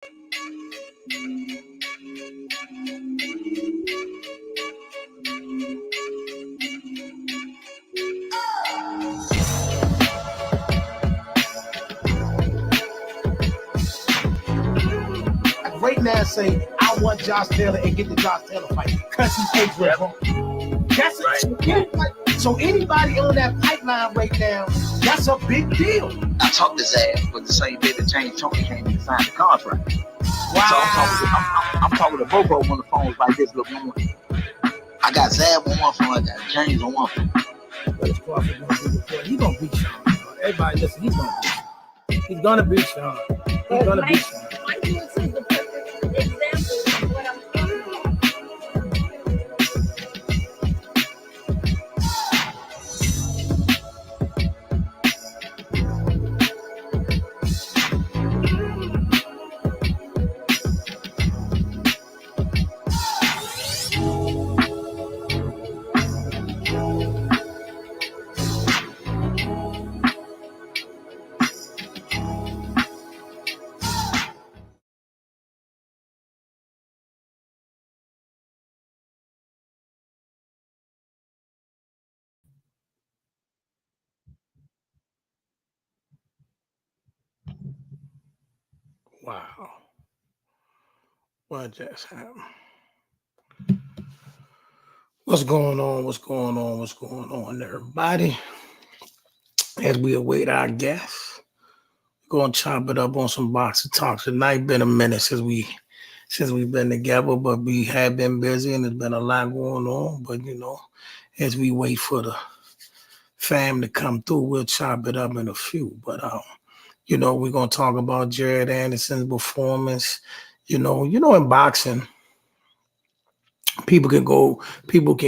Right now, say I want Josh Taylor and get the Josh Taylor fight because he's age bro. That's it. So anybody on that pipeline right now, that's a big deal. I talked his ass, but the same day that James Tony came in and signed the contract. Wow. So I'm talking to Bobo on the phone like this. Look, I got Zab on one phone, I got James on one phone. What is Crawford going to do before? He's going to beat Sean. Everybody listen, he's going to beat Sean. He's going to beat Sean. He's going to beat Sean. Mike Lewis is the perfect example of what I'm talking about. Wow. What just happened? What's going on? What's going on? What's going on, everybody? As we await our guests, we're going to chop it up on some boxing talks tonight. Been a minute since we've been together, but we have been busy and there's been a lot going on. But, you know, as we wait for the fam to come through, we'll chop it up in a few. But, you know, we're going to talk about Jared Anderson's performance. You know, in boxing, people can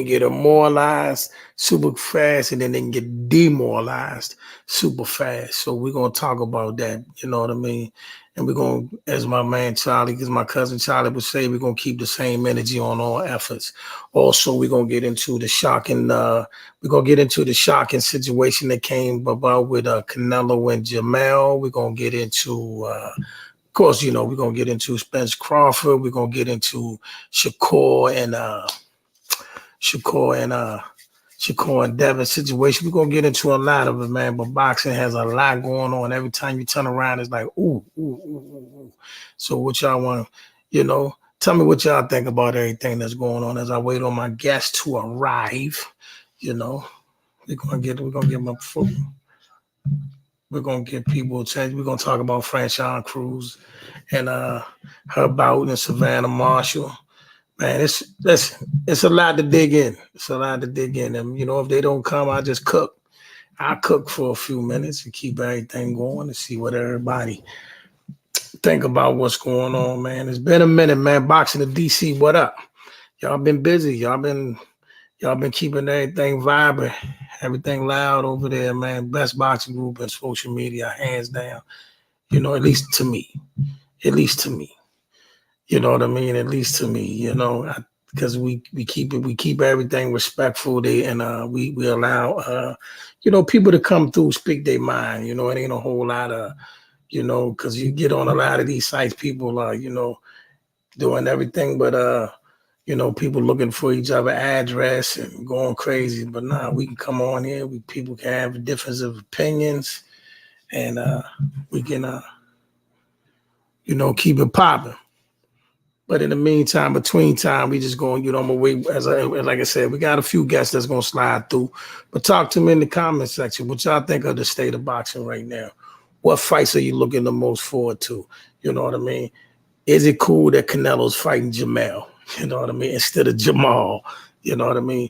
get immortalized super fast and then they can get demoralized super fast. So we're going to talk about that, you know what I mean? And we're going to, as my man Charlie, because my cousin Charlie would say, we're going to keep the same energy on all efforts. Also, we're going to get into the shocking, situation that came about with Canelo and Jamel. We're going to get into, of course, you know, we're going to get into Spence Crawford. We're going to get into Shakur and Devin situation. We're going to get into a lot of it, man. But boxing has a lot going on. Every time you turn around, it's like, ooh, ooh, ooh, ooh. So what y'all want, you know, tell me what y'all think about everything that's going on as I wait on my guests to arrive. You know, we're going to get my food. We're going to get people attention. We're going to talk about Franchon Crews and her bout and Savannah Marshall. Man, it's a lot to dig in. It's a lot to dig in. And, you know, if they don't come, I just cook. I cook for a few minutes and keep everything going and see what everybody think about what's going on, man. It's been a minute, man. Boxing in DC, what up? Y'all been busy. Y'all been keeping everything vibrant, everything loud over there, man. Best boxing group in social media, hands down. You know, at least to me. You know what I mean? At least to me, you know, because we keep everything respectful. We allow you know, people to come through, speak their mind. You know, it ain't a whole lot of, you know, because you get on a lot of these sites, people are, you know, doing everything but you know, people looking for each other address and going crazy. But nah, we can come on here. People can have a difference of opinions, and we can you know, keep it popping. But in the meantime, between time, we just going, you know, I'm gonna wait. Like I said, we got a few guests that's gonna slide through. But talk to me in the comment section. What y'all think of the state of boxing right now? What fights are you looking the most forward to? You know what I mean? Is it cool that Canelo's fighting Jamel? You know what I mean? Instead of Jamal. You know what I mean?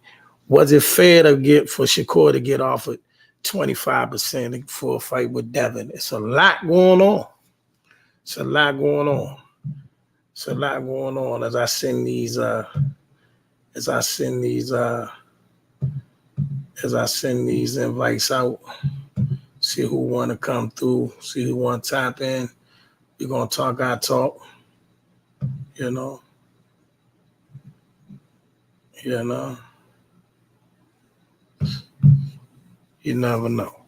Was it fair for Shakur to get offered 25% for a fight with Devin? It's a lot going on. It's a lot going on. It's a lot going on as I send these invites out. See who want to come through. See who want to tap in. We're gonna talk our talk. You know. You know. You never know.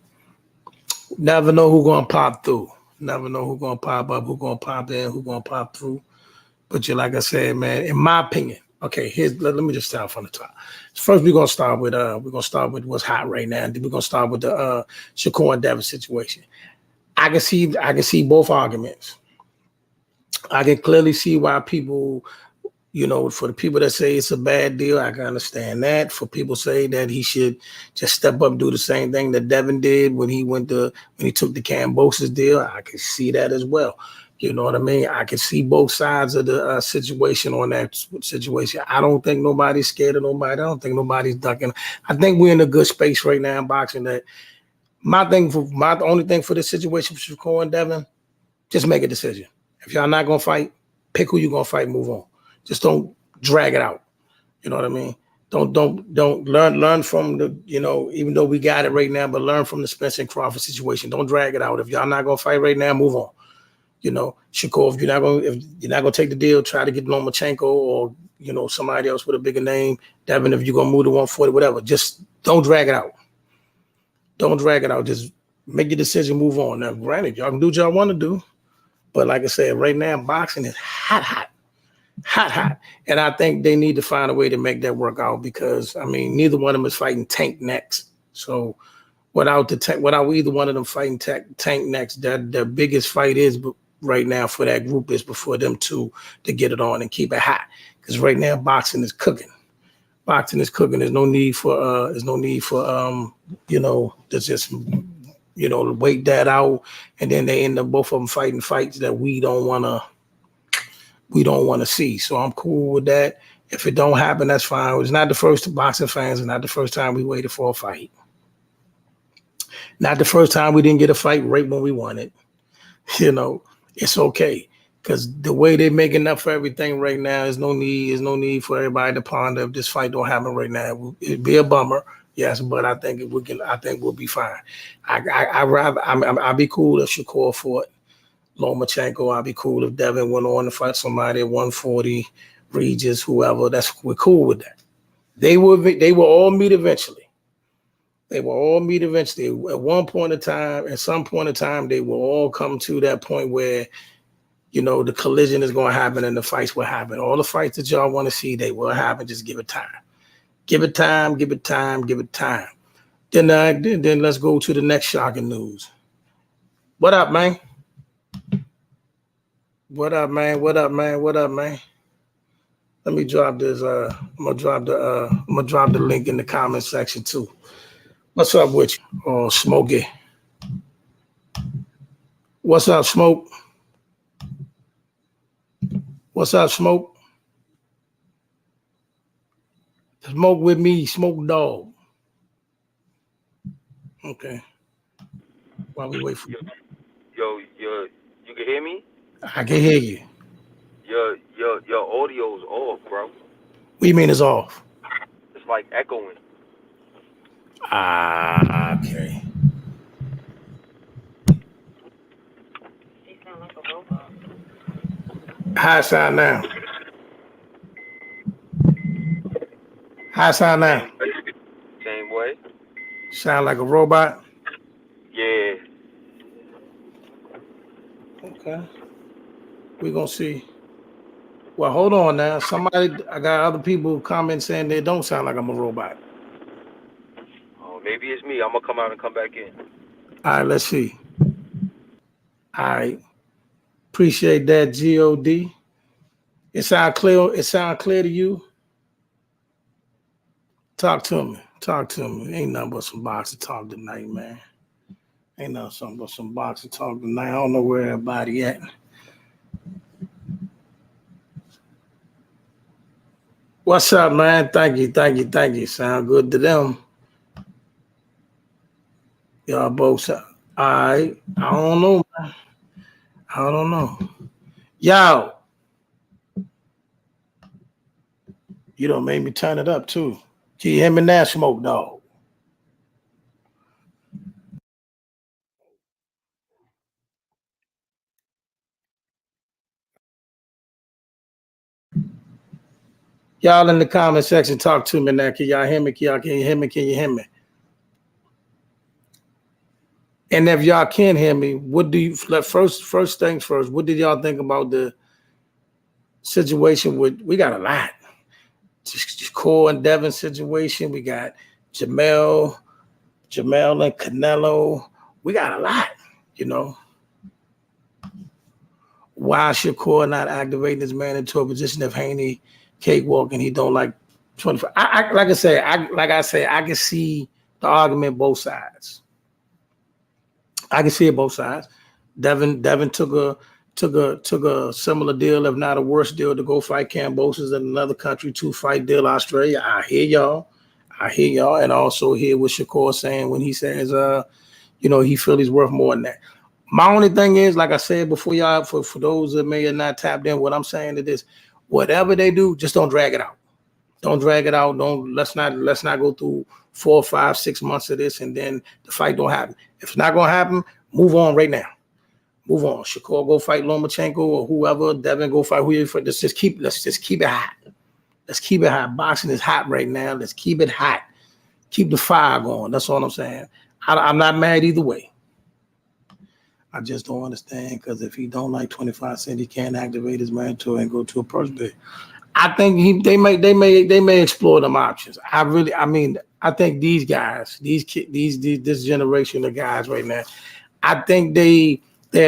Never know who gonna pop through. Never know who's gonna pop up, who's gonna pop in, who's gonna pop through. But you, like I said, man, in my opinion, okay, let me just start from the top. First, we're gonna start with what's hot right now, and then we're gonna start with the Shakur and Davis situation. I can see both arguments. I can clearly see why people, for the people that say it's a bad deal, I can understand that. For people say that he should just step up and do the same thing that Devin did when he took the Kambosos deal, I can see that as well. You know what I mean? I can see both sides of the situation on that situation. I don't think nobody's scared of nobody. I don't think nobody's ducking. I think we're in a good space right now in boxing. That my only thing for this situation for Shakur and Devin, just make a decision. If y'all not gonna fight, pick who you're gonna fight. Move on. Just don't drag it out. You know what I mean? Don't learn from the, even though we got it right now, but learn from the Spence and Crawford situation. Don't drag it out. If y'all not gonna fight right now, move on. Shakur, if you're not gonna take the deal, try to get Lomachenko or somebody else with a bigger name. Devin, if you're gonna move to 140, whatever, just don't drag it out. Don't drag it out. Just make your decision, move on. Now, granted, y'all can do what y'all want to do, but like I said, right now boxing is hot. And I think they need to find a way to make that work out because neither one of them is fighting Tank next. So without either one of them fighting Tank next, that their biggest fight is right now for that group is before them two to get it on and keep it hot. Because right now boxing is cooking. There's no need for to just wait that out and then they end up both of them fighting fights that we don't want to see. So I'm cool with that. If it don't happen, that's fine. It's not the first boxing fans. It's not the first time we waited for a fight. Not the first time we didn't get a fight right when we wanted. It's okay. Because the way they're making up for everything right now, there's no need for everybody to ponder if this fight don't happen right now. It'd be a bummer, yes, but I think we'll be fine. I'd be cool if Shakur fought Lomachenko. I'd be cool if Devin went on to fight somebody at 140, Regis, whoever. We're cool with that. They will all meet eventually. At one point in time, at some point in time, they will all come to that point where the collision is going to happen and the fights will happen. All the fights that y'all want to see, they will happen. Just give it time. Give it time. Then let's go to the next shocking news. What up, man? What up, man? Let me drop this. I'm gonna drop the link in the comment section too. What's up with you? Oh, Smokey. What's up, Smoke? What's up, Smoke? Smoke with me, Smoke Dog. Okay. While we wait for you. You can hear me? I can hear you. Your audio's off, bro. What do you mean it's off? It's like echoing. Okay. She sound like a robot. How it sound now? Same way. Sound like a robot? Yeah. Okay. We're gonna see. Well, hold on now. I got other people comment saying they don't sound like I'm a robot. Oh, maybe it's me. I'm gonna come out and come back in. All right, let's see. All right. Appreciate that, God. It sound clear to you? Talk to me. Ain't nothing but some boxing talk tonight, man. I don't know where everybody at. What's up, man? Thank you. Sound good to them. Y'all both all right. I don't know, man. I don't know. Yo. You done made me turn it up too. Can you hear me now, Smoke Dog? Y'all in the comment section, talk to me now. Can y'all hear me? Can you hear me? And if y'all can't hear me, what do you first things first? What did y'all think about the situation with? We got a lot. Just Core and Devin situation. We got Jamel and Canelo. We got a lot. You know, why should Core not activate this man into a position if Haney cakewalk and he don't like 25? Like I say, I can see the argument both sides. I can see it both sides. Devin took a similar deal, if not a worse deal, to go fight Kambosos in another country, 2-fight deal, Australia. I hear y'all, and also hear what Shakur saying when he says, he feels he's worth more than that. My only thing is, like I said before, y'all, for those that may have not tapped in, what I'm saying is this: whatever they do, just don't drag it out. Don't drag it out. Let's not go through 4, 5, 6 months of this and then the fight don't happen. If it's not gonna happen, move on right now. Move on. Shakur go fight Lomachenko or whoever. Devin go fight whoever. Let's just keep it hot. Let's keep it hot. Boxing is hot right now. Let's keep it hot. Keep the fire going. That's all I'm saying. I'm not mad either way. I just don't understand because if he don't like 25 cents, he can't activate his mandatory and go to a purse bid. I think they may explore them options. I think these guys, this generation of guys right now, I think they're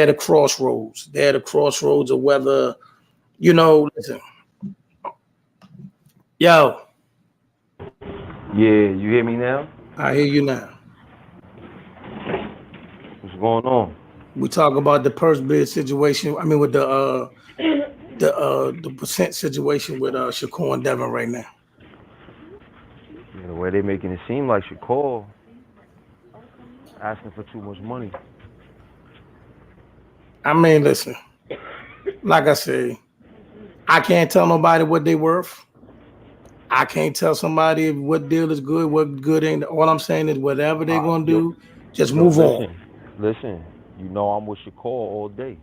at a crossroads. They're at a crossroads of whether, listen. Yo. Yeah, you hear me now? I hear you now. What's going on? We talk about the purse bid situation. I mean, with the percent situation with Shakur and Devin right now. Yeah, the way they're making it seem like Shakur asking for too much money. I mean, listen, like I say, I can't tell nobody what they worth. I can't tell somebody what deal is good, what good ain't. All I'm saying is whatever they're going to do, just move on. Listen, I'm with Shakur all day,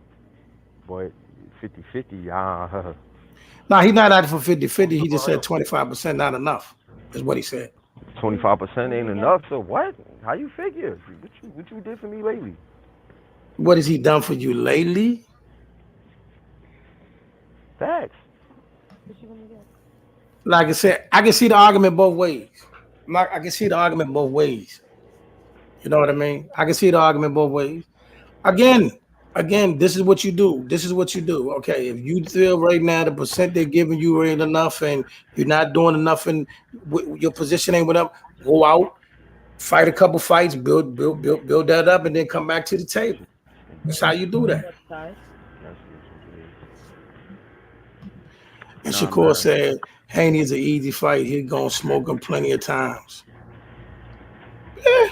but 50-50, No, he's not out for 50-50. He just said 25% not enough, is what he said. 25% ain't enough, so what? How you figure? What you did for me lately? What has he done for you lately? Facts. Like I said, I can see the argument both ways. You know what I mean? I can see the argument both ways. Again, this is what you do. Okay, if you feel right now the percent they're giving you ain't enough and you're not doing enough and your position ain't went up, go out, fight a couple fights, build that up, and then come back to the table. That's how you do that. And Shakur said, Haney's an easy fight. He's going to smoke him plenty of times. Yeah.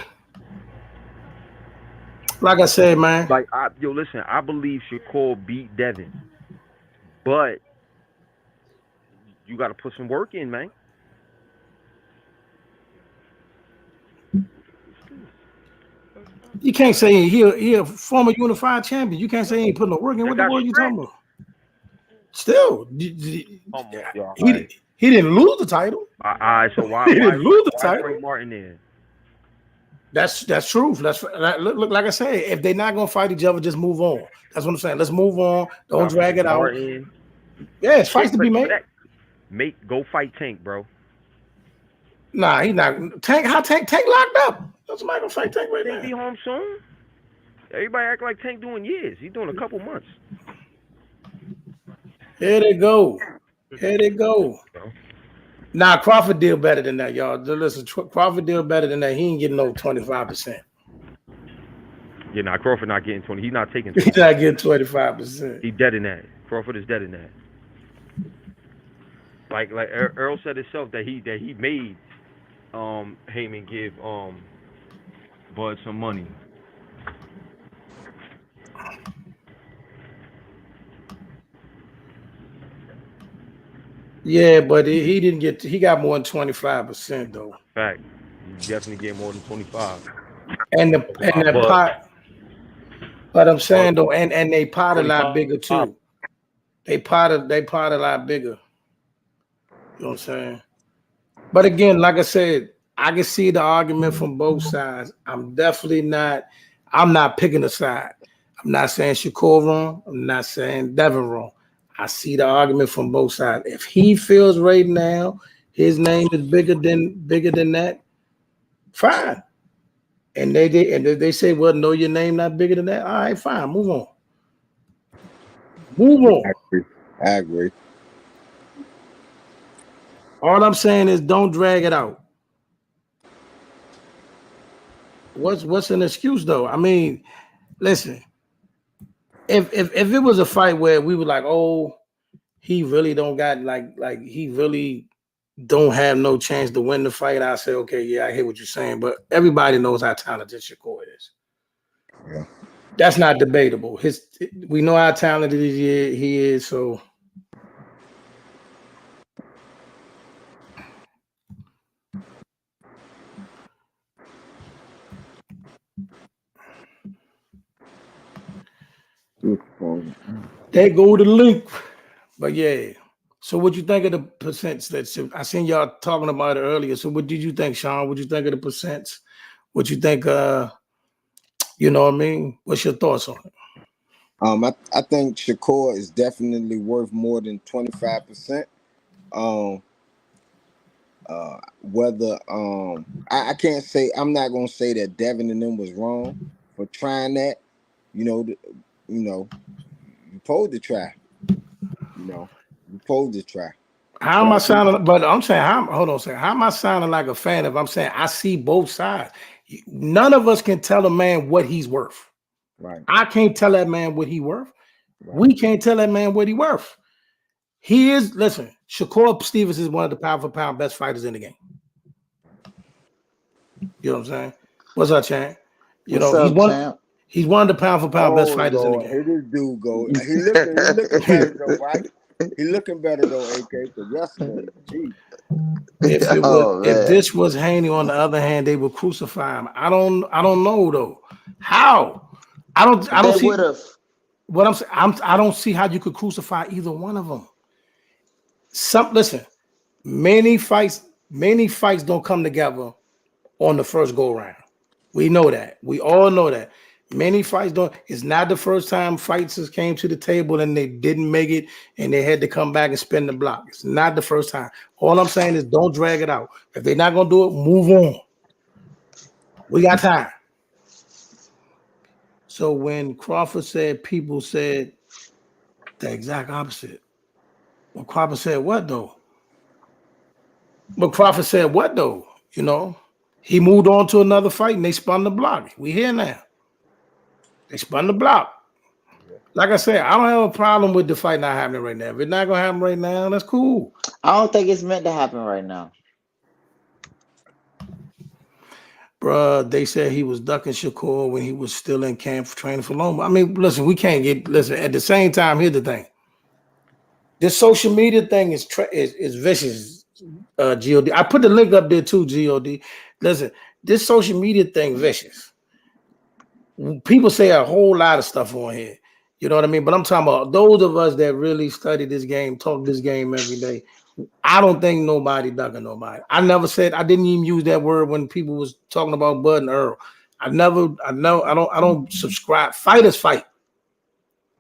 Like I said, man. Listen, I believe Shakur beat Devin. But you got to put some work in, man. You can't say he a former unified champion. You can't say he ain't putting no work in. What the world you talking about? Still, he didn't lose the title. So why he didn't lose the title? Frank Martin there? That's true. Look, like I said, if they're not gonna fight each other, just move on. That's what I'm saying. Let's move on. Don't drag it out. Yeah, it's fights to be made. Go fight Tank, bro. Nah, he's not. Tank locked up. Somebody gonna fight Tank right now. Be home soon. Everybody act like Tank doing years. He's doing a couple months. Here they go. Nah, Crawford deal better than that, y'all. Listen, Crawford deal better than that. He ain't getting no 25%. Yeah, nah, Crawford not getting 20. He's not taking 20. He's not getting 25%. He dead in that. Crawford is dead in that. Like Earl said himself that he made Heyman give Bud some money. Yeah, but he didn't get. He got more than 25% though. Fact, you definitely get more than 25. And the pot. But I'm saying though, and they pot a lot bigger too. They pot a lot bigger. You know what I'm saying? But again, like I said, I can see the argument from both sides. I'm definitely not I'm not picking a side. I'm not saying Shakur wrong. I'm not saying Devin wrong. I see the argument from both sides. If he feels right now his name is bigger than that, fine. And they say, well, no, your name not bigger than that. All right, fine, move on. Move on. I agree. All I'm saying is don't drag it out. What's an excuse though? I mean, listen, if it was a fight where we were like, oh, he really don't got like he really don't have no chance to win the fight, I say, okay, yeah, I hear what you're saying, but everybody knows how talented Shakur is. Yeah. That's not debatable. We know how talented he is, so there go the link. But yeah. So what you think of the percents that I seen y'all talking about it earlier? So what did you think, Sean? What you think of the percents? What you think? You know what I mean? What's your thoughts on it? I think Shakur is definitely worth more than 25%. Whether I can't say, I'm not gonna say that Devin and them was wrong for trying that. You supposed to try. You supposed to try. How am I sounding? But I'm saying, hold on a second. How am I sounding like a fan if I'm saying I see both sides? None of us can tell a man what he's worth. Right. I can't tell that man what he's worth. Right. We can't tell that man what he's worth. He is, listen, Shakur Stevens is one of the pound for pound best fighters in the game. You know what I'm saying? What's up, Chan? He's one of the pound for pound best fighters in the game. Here this dude go. He looking better though, right? He looking better though, AK. Because yesterday, gee. If this was Haney, on the other hand, they would crucify him. I don't know though. How? I don't see what I'm saying. I don't see how you could crucify either one of them. Listen, many fights don't come together on the first go round. We know that. We all know that. Many fights don't. It's not the first time fighters came to the table and they didn't make it and they had to come back and spin the block. It's not the first time. All I'm saying is don't drag it out. If they're not gonna do it, move on. We got time. So when Crawford said, people said the exact opposite. Well, Crawford said what though? You know, he moved on to another fight and they spun the block. We here now. They spun the block. Like I said, I don't have a problem with the fight not happening right now. If it's not gonna happen right now, that's cool. I don't think it's meant to happen right now. Bruh, they said he was ducking Shakur when he was still in camp training for Loma. I mean, listen, we can't listen. At the same time, here's the thing. This social media thing is vicious, God. I put the link up there too, God. Listen, this social media thing vicious. People say a whole lot of stuff on here. You know what I mean? But I'm talking about those of us that really study this game, talk this game every day. I don't think nobody ducking nobody. I didn't even use that word when people was talking about Bud and Earl. I don't subscribe. Fighters fight.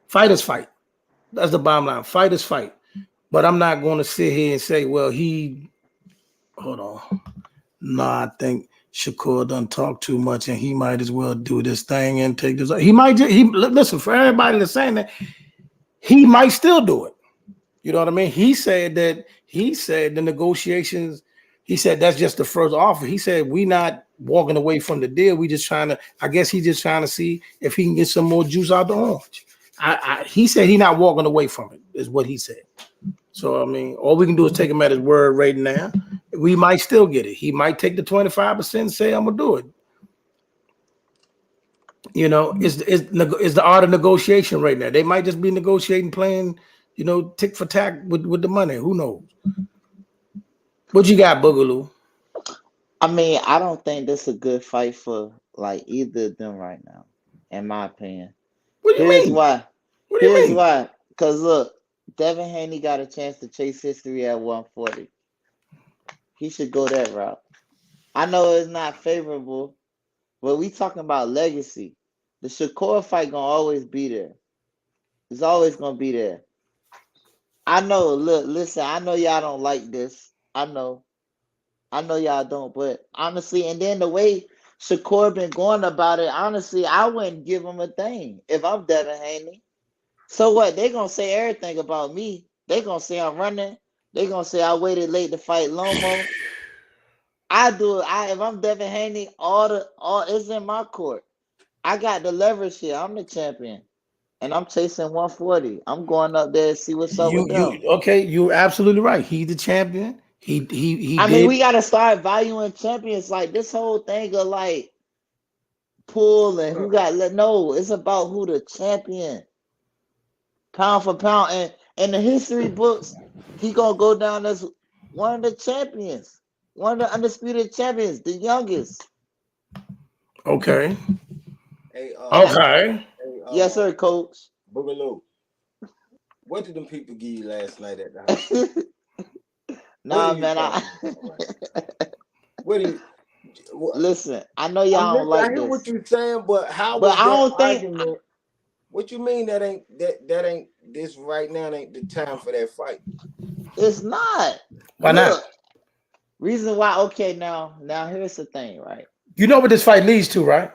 Fighters fight. That's the bottom line. Fighters fight. But I'm not going to sit here and say, well, hold on. No, I think Shakur done talk too much and he might as well do this thing and take this. Listen, for everybody that's saying that, he might still do it. You know what I mean? He said the negotiations, he said that's just the first offer. He said we not walking away from the deal. We just trying to, I guess he's just trying to see if he can get some more juice out the orange. He said he not walking away from it, is what he said. So, I mean, all we can do is take him at his word right now. We might still get it. He might take the 25% and say, I'm going to do it. You know, it's the art of negotiation right now. They might just be negotiating, playing, you know, tick for tack with the money. Who knows? What you got, Boogaloo? I mean, I don't think this is a good fight for like either of them right now, in my opinion. What do you mean? Why. What do you Here's mean? why. Because look, Devin Haney got a chance to chase history at 140. He should go that route. I know it's not favorable, but we talking about legacy. The Shakur fight gonna always be there. It's always gonna be there. I know. Look, listen. I know y'all don't like this. I know y'all don't. But honestly, and then the way Shakur been going about it, honestly, I wouldn't give him a thing if I'm Devin Haney. So what? They gonna say everything about me. They gonna say I'm running. They gonna say I waited late to fight Lomo. I do it. If I'm Devin Haney, all it's in my court. I got the leverage here. I'm the champion, and I'm chasing 140. I'm going up there to see what's up with them. Okay? You're absolutely right. He's the champion. He I mean, we gotta start valuing champions. Like this whole thing of like pull and who got no. It's about who the champion, pound for pound, and in the history books, he gonna go down as one of the champions, one of the undisputed champions, the youngest. Okay. Hey, Okay. Yes, sir, Coach. Boogaloo. What did them people give you last night at the house? Nah, man. What do you listen? I know y'all don't like I hear this. what you're saying, but how? But was I that don't think. argument? What you mean that ain't this right now ain't the time for that fight? It's not. Why not? Reason why? Okay, now here's the thing, right? You know what this fight leads to, right?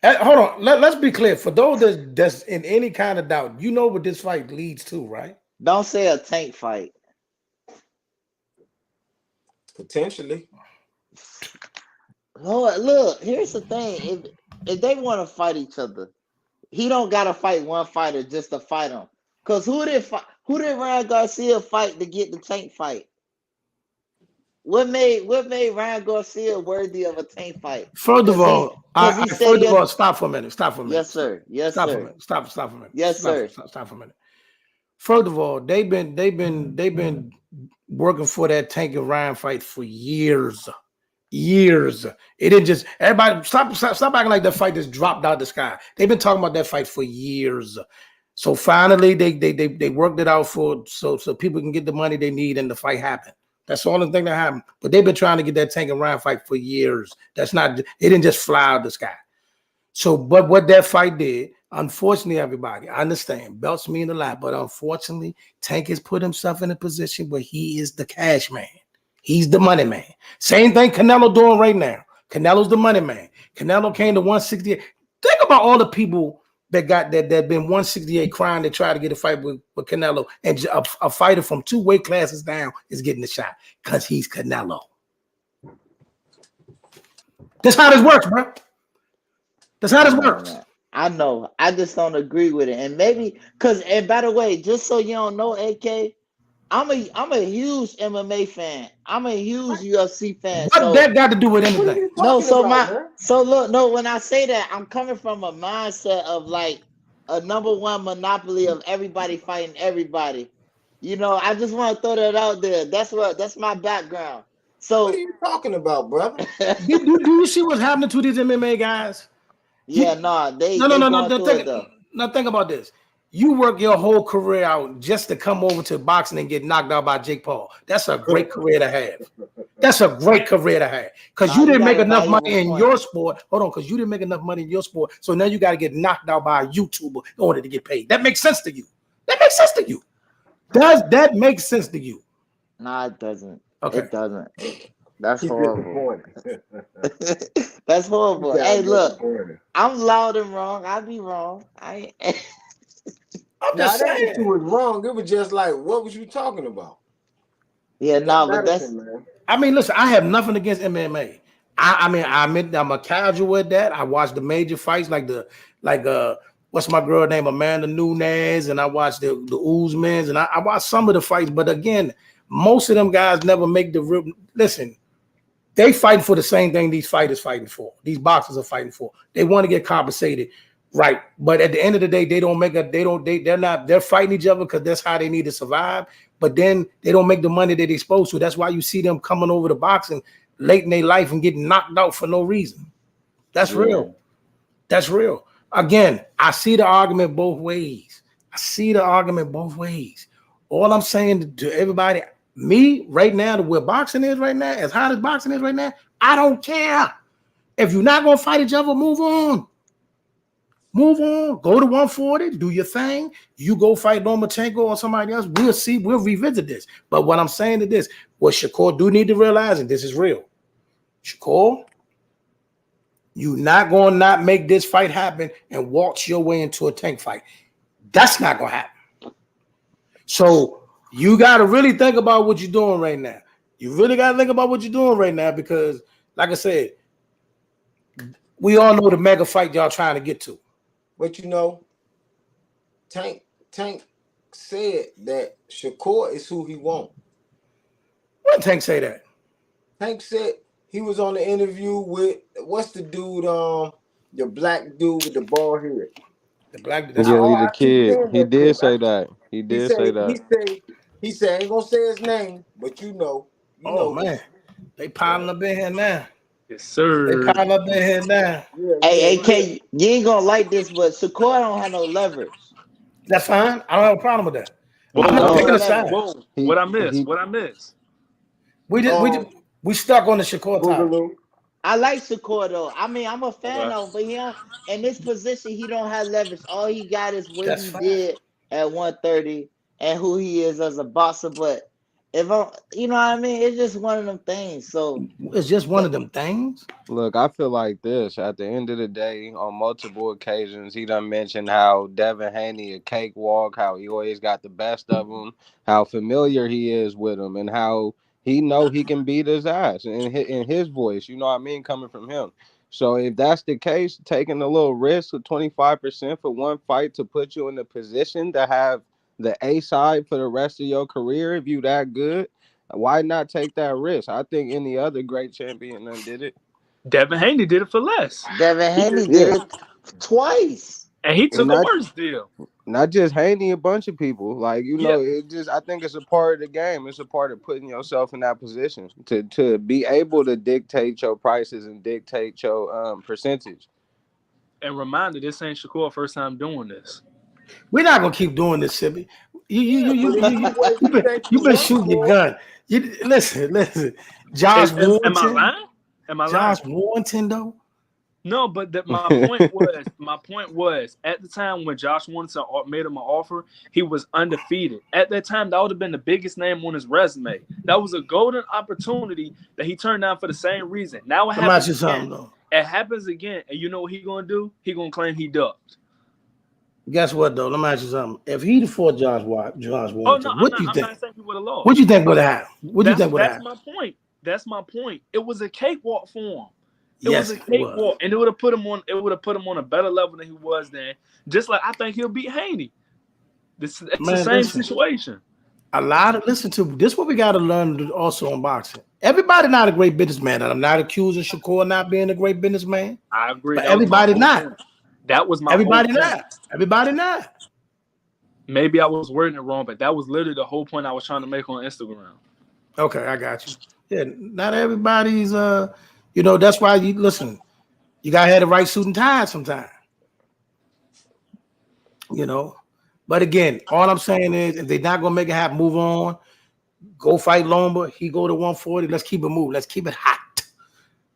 Hold on. Let's be clear. For those that's in any kind of doubt, you know what this fight leads to, right? Don't say a tank fight. Potentially. Lord, look, here's the thing. If they want to fight each other, he don't gotta fight one fighter just to fight him. Cause who did Ryan Garcia fight to get the tank fight? What made Ryan Garcia worthy of a tank fight? First of all, stop for a minute. Yes, sir. Yes, stop sir. For a minute. Stop for a minute. Yes, sir. Stop for a minute. First of all, they've been working for that Tank and Ryan fight for years. It didn't just everybody stop acting like that fight just dropped out of the sky. They've been talking about that fight for years. So finally, they worked it out so people can get the money they need and the fight happened. That's the only thing that happened. But they've been trying to get that Tank and Ryan fight for years. It didn't just fly out of the sky. So, but what that fight did, unfortunately, everybody, I understand belts mean a lot, but unfortunately, Tank has put himself in a position where he is the cash man. He's the money man. Same thing Canelo doing right now. Canelo's the money man. Canelo came to 168. Think about all the people that been 168 crying. They try to get a fight with Canelo, and a fighter from 2 weight classes down is getting the shot because he's Canelo. That's how this works, bro. That's how this works. I know. I just don't agree with it, and maybe and by the way, just so you don't know, AK. I'm a huge MMA fan. I'm a huge UFC fan. What that got to do with anything? No, when I say that, I'm coming from a mindset of like a #1 monopoly of everybody fighting everybody. You know, I just want to throw that out there. That's my background. So what are you talking about, brother? do you see what's happening to these MMA guys? Yeah, no. Think about this. You work your whole career out just to come over to boxing and get knocked out by Jake Paul. That's a great career to have. That's a great career to have. Because you didn't make enough money in your sport. Hold on, because you didn't make enough money in your sport. So now you got to get knocked out by a YouTuber in order to get paid. That makes sense to you. Does that make sense to you? Nah, it doesn't. Okay. It doesn't. That's horrible. That's horrible. Hey, look, I'm loud and wrong. I be wrong. I'm just saying. That you was wrong. It was just like, what was you talking about? Yeah, but that's. Man. I mean, listen, I have nothing against MMA. I admit I'm a casual at that. I watch the major fights like what's my girl name, Amanda Nunes, and I watch the Usmans, and I watch some of the fights. But again, most of them guys never make the real. Listen, they fighting for the same thing these fighters fighting for. These boxers are fighting for. They want to get compensated. Right, but at the end of the day, they're fighting each other because that's how they need to survive. But then they don't make the money that they're supposed to. That's why you see them coming over to boxing late in their life and getting knocked out for no reason. That's real. That's real. Again, I see the argument both ways. All I'm saying to everybody, me right now, where boxing is right now, as hot as boxing is right now, I don't care. If you're not gonna fight each other, move on. Move on. Go to 140. Do your thing. You go fight Lomachenko or somebody else. We'll see. We'll revisit this. But what I'm saying is this: what Shakur do need to realize, and this is real, Shakur, you not going to not make this fight happen and walk your way into a tank fight. That's not going to happen. So you got to really think about what you're doing right now. You really got to think about what you're doing right now because, like I said, we all know the mega fight y'all trying to get to. But you know, Tank said that Shakur is who he want. When Tank say that? Tank said he was on the interview with what's the dude, the black dude with the bald head. The black. Yeah, the kid. He did say that. He did say that. He said, I ain't gonna say his name, but you know. Man, they piling up in here now. Yes, sir. They piling up in here now. Hey, AK, you ain't gonna like this, but Shakur don't have no leverage. That's fine. I don't have a problem with that. Whoa, I'm not picking a side. Whoa. What I miss? We stuck on the Shakur topic. I like Shakur though. I mean, I'm a fan of him, but he don't, in this position, he don't have leverage. All he got is what he did at 130 and who he is as a boxer. But if I'm, you know what I mean, it's just one of them things. So it's just one of them things. Look, I feel like this. At the end of the day, on multiple occasions, he done mentioned how Devin Haney a cakewalk, how he always got the best of him, how familiar he is with him, and how he know he can beat his ass in his voice. You know what I mean, coming from him. So if that's the case, taking a little risk of 25% for one fight to put you in the position to have the A side for the rest of your career, if you that good, why not take that risk? I think any other great champion done did it. Devin Haney did it for less. Devin Haney did it twice. And he took a worse deal. Not just Haney, a bunch of people. Like, you know, it just, I think it's a part of the game. It's a part of putting yourself in that position to be able to dictate your prices and dictate your percentage. And reminder, this ain't Shakur first time doing this. We're not gonna keep doing this, Sibby. You've been shooting your gun. Listen. Josh Warrington. Am I lying? Josh Warrington, though. No, but my point was at the time when Josh Warrington made him an offer, he was undefeated. At that time, that would have been the biggest name on his resume. That was a golden opportunity that he turned down for the same reason. Now it happens again. It happens again, and you know what he's gonna do? He's gonna claim he ducked. Guess what, though? Let me ask you something. If he'd fought Josh Warrington, what do you think? I'm not saying he would have lost. What do you think would have happened? What do you think would have happened? That's my point. It was a cakewalk for him. It was a cakewalk, and it would have put him on a better level than he was then. Just like I think he'll beat Haney. It's the same situation. Listen to this. What we got to learn also in boxing. Everybody not a great businessman, and I'm not accusing Shakur not being a great businessman. I agree. But everybody not. That was my everybody not. Everybody not. Maybe I was wording it wrong, but that was literally the whole point I was trying to make on Instagram. Okay, I got you. Yeah, not everybody's that's why you listen, you gotta have the right suit and tie sometimes. But again, all I'm saying is if they're not gonna make it happen, move on. Go fight Lomba. He go to 140. Let's keep it moving. Let's keep it hot.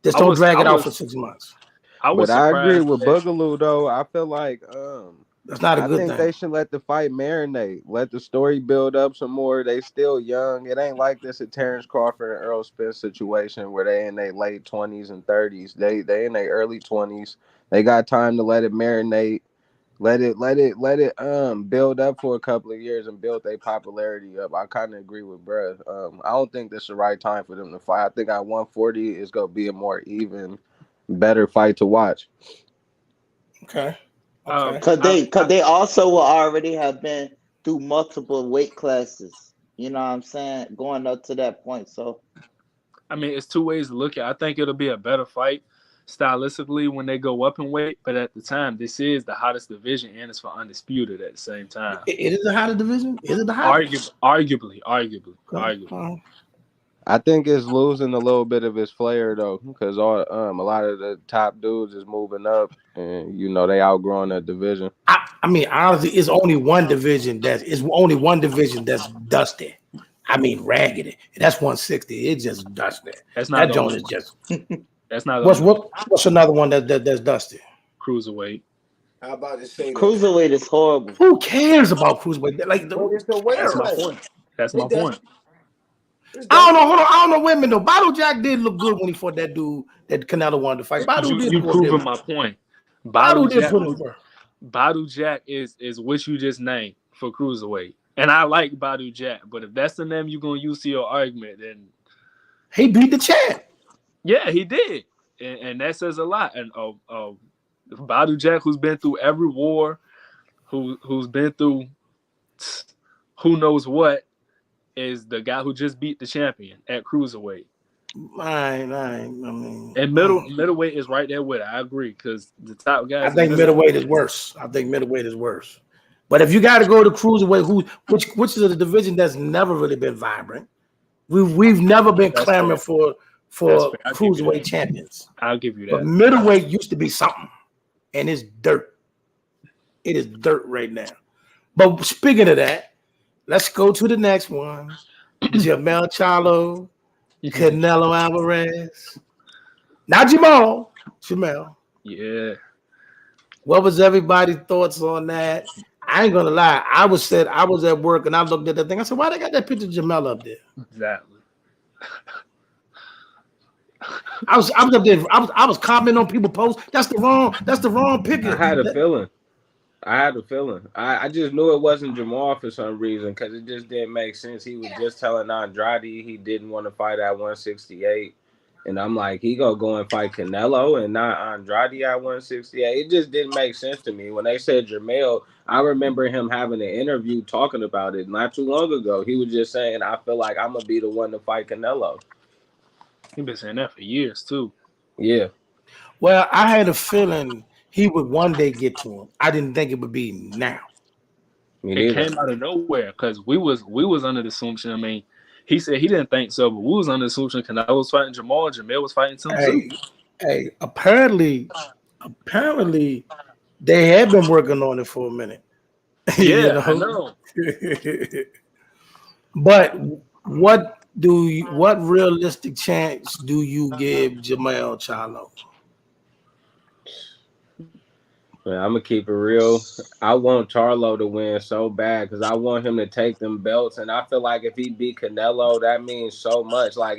Just don't drag it out for 6 months. I agree with Boogaloo though. I feel like that's not a good thing. I think they should let the fight marinate. Let the story build up some more. They still young. It ain't like this at Terrence Crawford and Earl Spence situation where they in their late 20s and 30s. They in their early 20s. They got time to let it marinate. Let it build up for a couple of years and build their popularity up. I kind of agree with bruh. I don't think this is the right time for them to fight. I think at 140 it's gonna be a more even, better fight to watch. Okay. Cause they also will already have been through multiple weight classes. You know what I'm saying? Going up to that point. So I mean, it's two ways to look at it. I think it'll be a better fight stylistically when they go up in weight, but at the time, this is the hottest division and it's for undisputed at the same time. It is the hottest division? Is it the hottest? Arguably. I think it's losing a little bit of its flair though, because a lot of the top dudes is moving up, and they outgrowing that division. I mean, honestly, it's only one division that's dusty. I mean, raggedy. That's 160. It's just dusty. That joint is just. That's not. What's another one that's dusty? Cruiserweight. How about to say that? Cruiserweight is horrible. Who cares about cruiserweight? Like But it's the weight That's my class. point. That's It my does. point. I don't know. Hold on. I don't know. Wait a minute. Though. Battle Jack did look good when he fought that dude that Canelo wanted to fight. Battle did You put proving him. my point. Battle did Jack, put him first. Badu Jack is what you just named for cruiserweight, and I like Badu Jack. But if that's the name you're gonna use to your argument, then He beat the champ. yeah, he did, and that says a lot. And Badu Jack, who's been through every war, who's been through who knows what, is the guy who just beat the champion at cruiserweight. I mean, And middleweight is right there with it. I agree, because the top guys. I think middleweight is worse. But if you got to go to cruiserweight, which is a division that's never really been vibrant. We've never been clamoring for cruiserweight champions. I'll give you that. But middleweight used to be something, and it's dirt. It is dirt right now. But speaking of that, let's go to the next one. Jermell Charlo, Canelo Alvarez. Not Jamal, Jermell. Yeah. What was everybody's thoughts on that? I ain't gonna lie. I was at work and I looked at that thing. I said, why they got that picture of Jermell up there? Exactly. I was up there. I was commenting on people posts. That's the wrong picture. I had a feeling. I just knew it wasn't Jamal for some reason because it just didn't make sense. He was just telling Andrade he didn't want to fight at 168. And I'm like, he gonna go and fight Canelo and not Andrade at 168. It just didn't make sense to me. When they said Jermell, I remember him having an interview talking about it not too long ago. He was just saying, I feel like I'm gonna be the one to fight Canelo. He's been saying that for years too. Yeah. Well, I had a feeling he would one day get to him. I didn't think it would be now. It came out of nowhere because we was under the assumption. I mean, he said he didn't think so, but we was under the assumption Canelo was fighting Jamal, Jermell was fighting Tim too. Hey, apparently, they have been working on it for a minute. Yeah, I know. But what realistic chance do you give Jermell Charlo? Man, I'm gonna keep it real. I want Charlo to win so bad because I want him to take them belts, and I feel like if he beat Canelo, that means so much. Like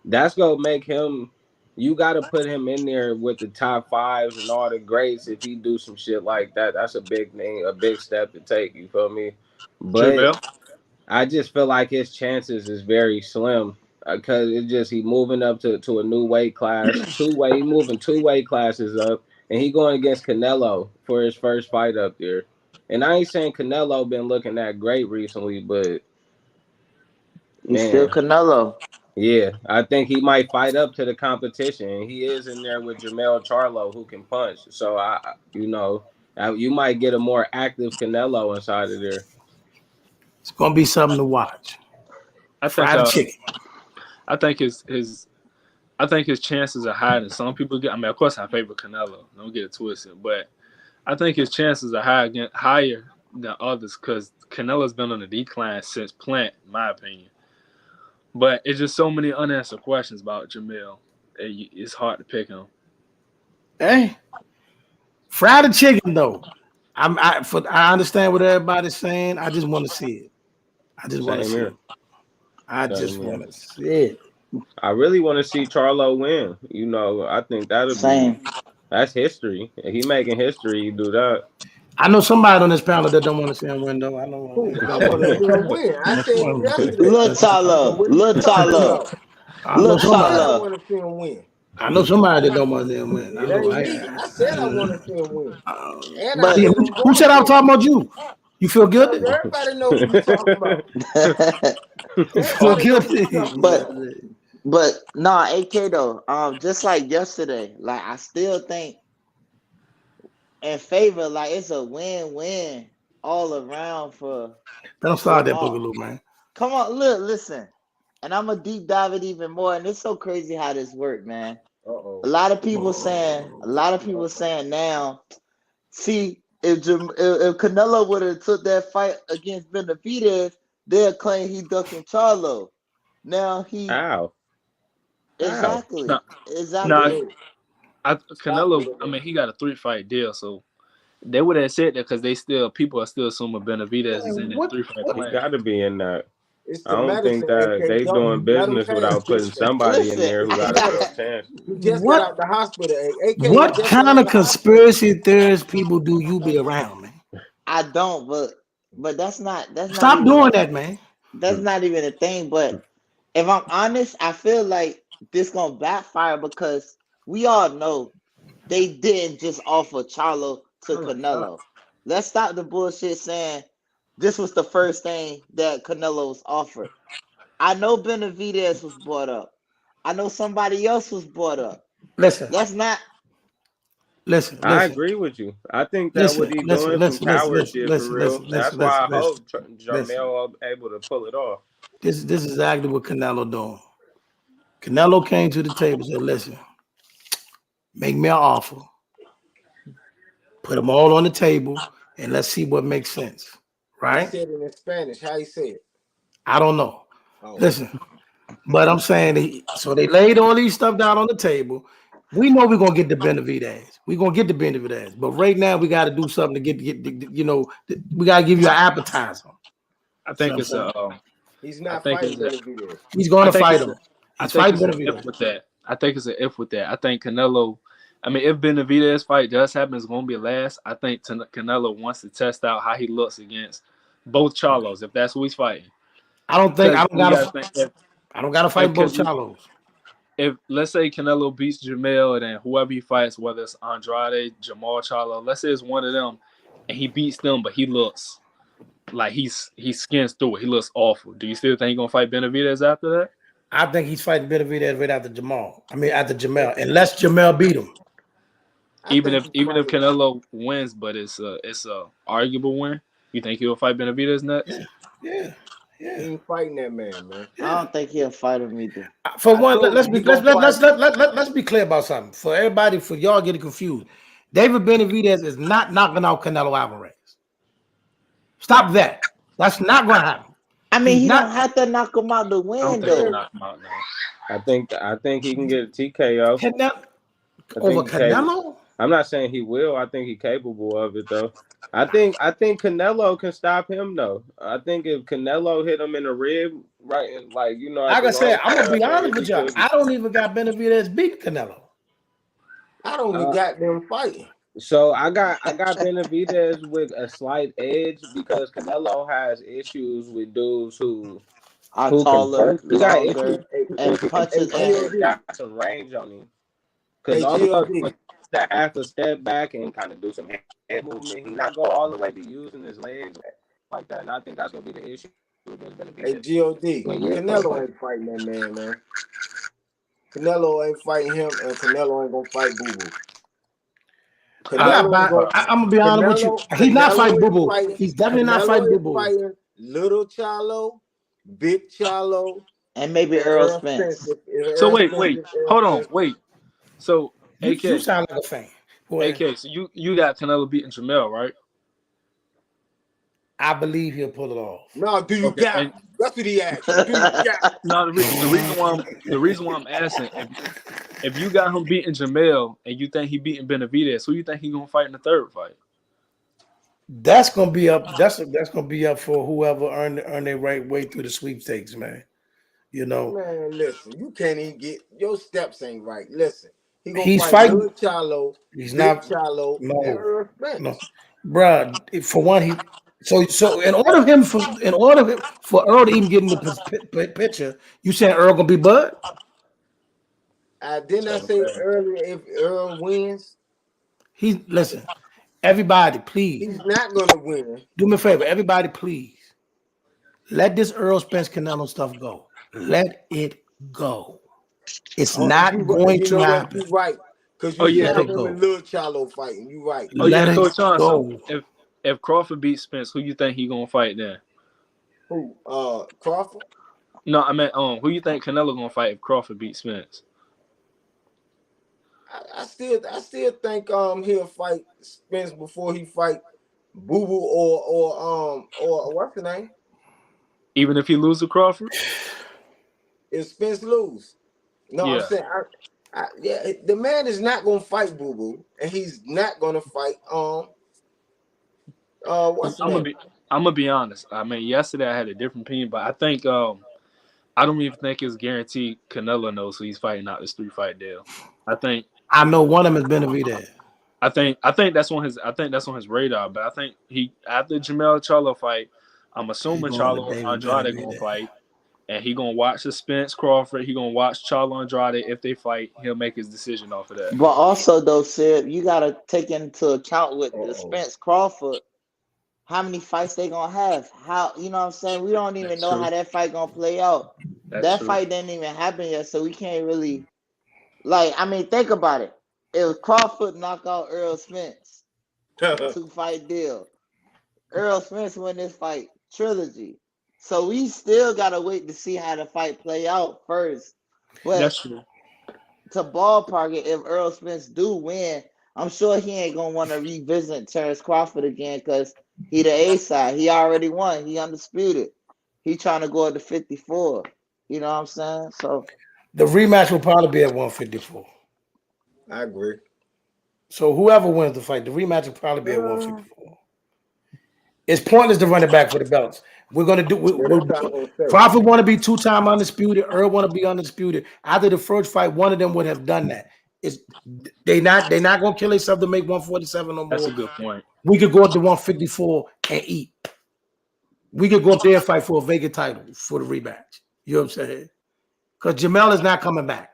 that's gonna make him. You got to put him in there with the top fives and all the greats. If he do some shit like that, that's a big thing, a big step to take. You feel me? But I just feel like his chances is very slim because he moving up to a new weight class, he moving 2 weight classes up. And he going against Canelo for his first fight up there. And I ain't saying Canelo been looking that great recently, but he's still Canelo. Yeah, I think he might fight up to the competition. He is in there with Jermell Charlo who can punch. So you might get a more active Canelo inside of there. It's gonna be something to watch. I think fried chicken. I think his chances are higher than some people get. I mean, of course, I favor Canelo. Don't get it twisted. But I think his chances are higher than others because Canelo's been on a decline since Plant, in my opinion. But it's just so many unanswered questions about Jermell. It's hard to pick him. Hey, fried chicken though. I understand what everybody's saying. I just want to see it. I just want to see it. I really want to see Charlo win. I think that's history. If he making history, you do that. I know somebody on this panel that don't want to see him win, though. I know. I want to see him win. I said yesterday. Look, Charlo. I want to see him win. I know somebody that don't want to see him win. I said I want to see him win. But who said I was talking about you? You feel good? Everybody knows what you're talking about. You feel guilty. But nah, AK though, just like yesterday, like I still think in favor, like it's a win-win all around for. Don't start that boogaloo, man. Come on, listen, and I'm gonna deep dive it even more. And it's so crazy how this worked, man. A lot of people saying now. See, if Canelo would have took that fight against Benavidez, they'll claim he ducking Charlo. Now he. Ow. Exactly. Canelo. I mean, he got a 3-fight deal, so They would have said that because people are still assuming Benavidez is in that What? 3-fight What? He plan. got to be in that. It's I the don't think medicine, that AK. they doing Let him business pass without putting this thing. somebody in Listen, there who I got a got real that. chance. He just got What? out the hospital. AK, he What just got kind out of the hospital. conspiracy theorist people do you be around, man? I don't, but that's not Stop even doing that, man. that's not even a thing. But if I'm honest, I feel like this gonna backfire because we all know they didn't just offer Charlo to Canelo. Let's stop the bullshit saying this was the first thing that Canelo was offered. I know Benavidez was brought up. I know somebody else was brought up. Listen, Let's not. listen, I listen, agree with you. I think that what listen, he listen, doing some listen, listen, coward listen, shit for listen, real. listen, That's listen, why I listen, hope listen. Jarmel able to pull it off. This is exactly what Canelo doing. Canelo came to the table and said, listen, make me an offer. Put them all on the table and let's see what makes sense. He Right? said it in Spanish. How he say it? I don't know. Oh, Listen, but I'm saying so they laid all these stuff down on the table. We know we're gonna get the Benavidez. We're gonna get the Benavidez. But right now we gotta do something to get we gotta give you an appetizer. I See think what I'm it's a. saying? he's I not think fighting it's a. Benavidez. He's I gonna think fight it's him. a. I He's think fighting it's an if Benavidez. with that. I think it's an if with that. I think Canelo. I mean, if Benavidez fight does happen, it's gonna be last. I think Canelo wants to test out how he looks against both Charlos, if that's who he's fighting. I don't Because you gotta think I don't gotta if fight both Charlos. if let's say Canelo beats Jamel and then whoever he fights, whether it's Andrade, Jamal Charlo, let's say it's one of them, and he beats them, but he looks like he skins through it. He looks awful. Do you still think he's gonna fight Benavidez after that? I think he's fighting Benavidez right after Jamal. I mean after Jamel, unless Jamel beat him. I Even think if he's even if fighting. Canelo wins, but it's a arguable win, you think he'll fight Benavidez next? Yeah. He ain't fighting that man. I don't think he'll fight him either. For I one, told let's you be he gonna fight. let's be clear about something. For everybody, for y'all getting confused, David Benavidez is not knocking out Canelo Alvarez. Stop that. That's not going to happen. I mean, He's he don't not. have to knock him out to I don't win think he'll though. knock him out now. I think he can get a TKO. Canelo I over think he's capable. Canelo. I'm not saying he will. I think he's capable of it though. I think Canelo can stop him though. I think if Canelo hit him in the rib, right, like at Like the I said, wrong I'm gonna time, be honest he with y'all. could. I don't even got Benavidez beat Canelo. I don't even got them fighting. So I got Benavidez with a slight edge because Canelo has issues with dudes who Are can taller, punch. He got issues longer, with and dudes who can punches punch and and got some range on him. Because Hey, although he GLD. to have to step back and kind of do some head movement, he not go all the way to using his legs like that. And I think that's gonna be the issue. Hey, GOD. Canelo ain't fighting that man. Canelo ain't fighting him, and Canelo ain't gonna fight Boo Boo. I'm gonna be honest with you. He's not fighting Boo Boo. He's definitely not fighting Boo Boo. Fighting Little Charlo, Big Charlo, and maybe and Earl Earl Spence. Spence. If So Earl wait, Spence is Earl hold on, Spence. wait. So You sound like a fan. AK, so you got Canelo beating Jamel, right? I believe he'll pull it off. No, do you got? And That's what he asked. Do you got? no, the reason why I'm asking if you got him beating Jamel and you think he beating Benavidez, who you think he gonna fight in the third fight? That's gonna be up. That's gonna be up for whoever earn their right way through the sweepstakes, man. Man, listen, you can't even get your steps ain't right. Listen, he gonna He's fight fighting. Little Charlo, He's Big not. Charlo, and Earl Spence. No, bruh. For one, so in order for Earl to even get in the picture, you saying Earl gonna be Bud? Didn't I say earlier if Earl wins? Listen. Everybody, please. He's not gonna win. Do me a favor, everybody, please. Let this Earl Spence Canelo stuff go. Let it go. It's not going to happen. You're right. Because Oh you yeah, said him and Lil Charlo fighting. You right. Let it Coach go. If Crawford beats Spence, who you think he gonna fight then? Who? Crawford? No, I meant who you think Canelo gonna fight if Crawford beats Spence? I still think he'll fight Spence before he fight Boo Boo or what's the name? Even if he loses to Crawford? If Spence lose. No, Yeah. I'm saying the man is not gonna fight Boo Boo, and he's not gonna fight What's the I'm gonna name? be I'm gonna be honest. I mean, yesterday I had a different opinion, but I think I don't even think it's guaranteed Canelo knows who he's fighting out this 3-fight deal. I think I know one of them is Benavidez. I think that's on his radar, but I think he after Jamel Charlo fight, I'm He's assuming going to Charlo David Andrade gonna Benavidez. fight, and he gonna watch the Spence Crawford. He gonna watch Charlo Andrade. If they fight, he'll make his decision off of that. But also though, Sid, you gotta take into account with the Uh-oh. Spence Crawford, how many fights they gonna have. How you know what I'm saying? We don't even That's know true. how that fight gonna play out. That's That true. fight didn't even happen yet, so we can't really think about it. If Crawford knock out Earl Spence, 2-fight deal. Earl Spence win this fight trilogy. So we still gotta wait to see how the fight play out first. But That's true. to ballpark it, if Earl Spence do win, I'm sure he ain't gonna want to revisit Terrence Crawford again because he the A side. He already won. He undisputed. He trying to go up to 54. You know what I'm saying? So The rematch will probably be at 154. I agree. So whoever wins the fight, the rematch will probably be at 154. It's pointless to run it back for the belts. We're gonna do. Yeah, that's what I was gonna say. Crawford want to be 2-time undisputed. Earl want to be undisputed. After the first fight, one of them would have done that. It's they not gonna kill themselves to make 147 no That's more. a good point. We could go up to 154 and eat. We could go up there and fight for a vacant title for the rematch. You know what I'm saying? Because Jamel is not coming back.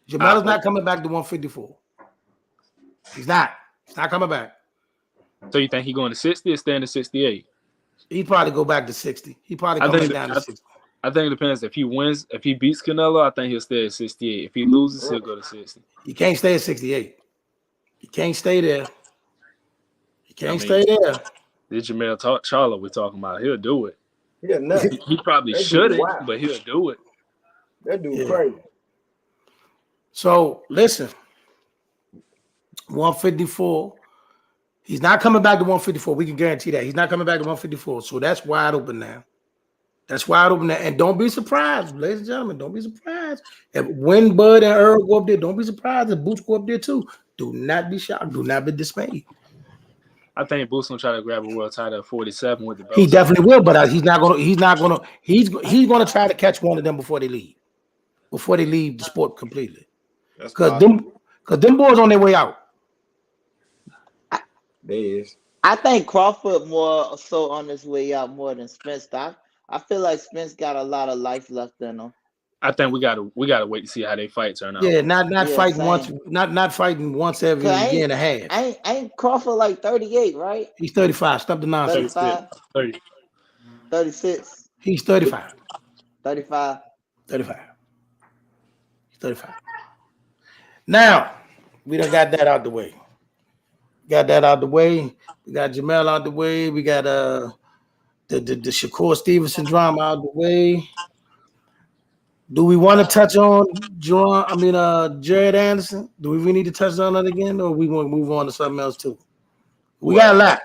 Jamel is not coming back to 154. He's not. He's not coming back. So you think he going to 60 or staying to 68? He'd probably go back to 60. He probably I come think down to 60. I think it depends. If he wins, if he beats Canelo, I think he'll stay at 68. If he loses, he'll go to 60. He can't stay at 68. He can't stay there. He can't I mean, stay there. This Jamel Charlo we're talking about, he'll do it. Yeah, nothing. He probably That dude shouldn't, wild. but he'll do it. That dude Yeah. crazy. So listen, 154. He's not coming back to 154. We can guarantee that. He's not coming back to 154. So that's wide open now. That's wide open now. And don't be surprised, ladies and gentlemen. Don't be surprised. If when Bud and Earl go up there, don't be surprised if Boots go up there too. Do not be shocked. Do not be dismayed. I think Boots gonna try to grab a world title at 47 with the belt. He definitely will, but he's gonna try to catch one of them before they leave. Before they leave the sport completely. Because them boys on their way out. There is. I think Crawford more so on his way out more than Spence. I feel like Spence got a lot of life left in him. I think we gotta wait to see how they fight turn out. Yeah, not fighting same. once, not fighting once every year and a half. Ain't Crawford like 38, right? He's 35. Stop the nonsense. 35, 36. He's 35. 35. 35. He's 35. Now, we done got that out the way. Got that out the way. We got Jamel out the way. We got the Shakur Stevenson drama out the way. Do we want to touch on Jared Anderson? Do we really need to touch on that again, or we want to move on to something else too? We got a lot.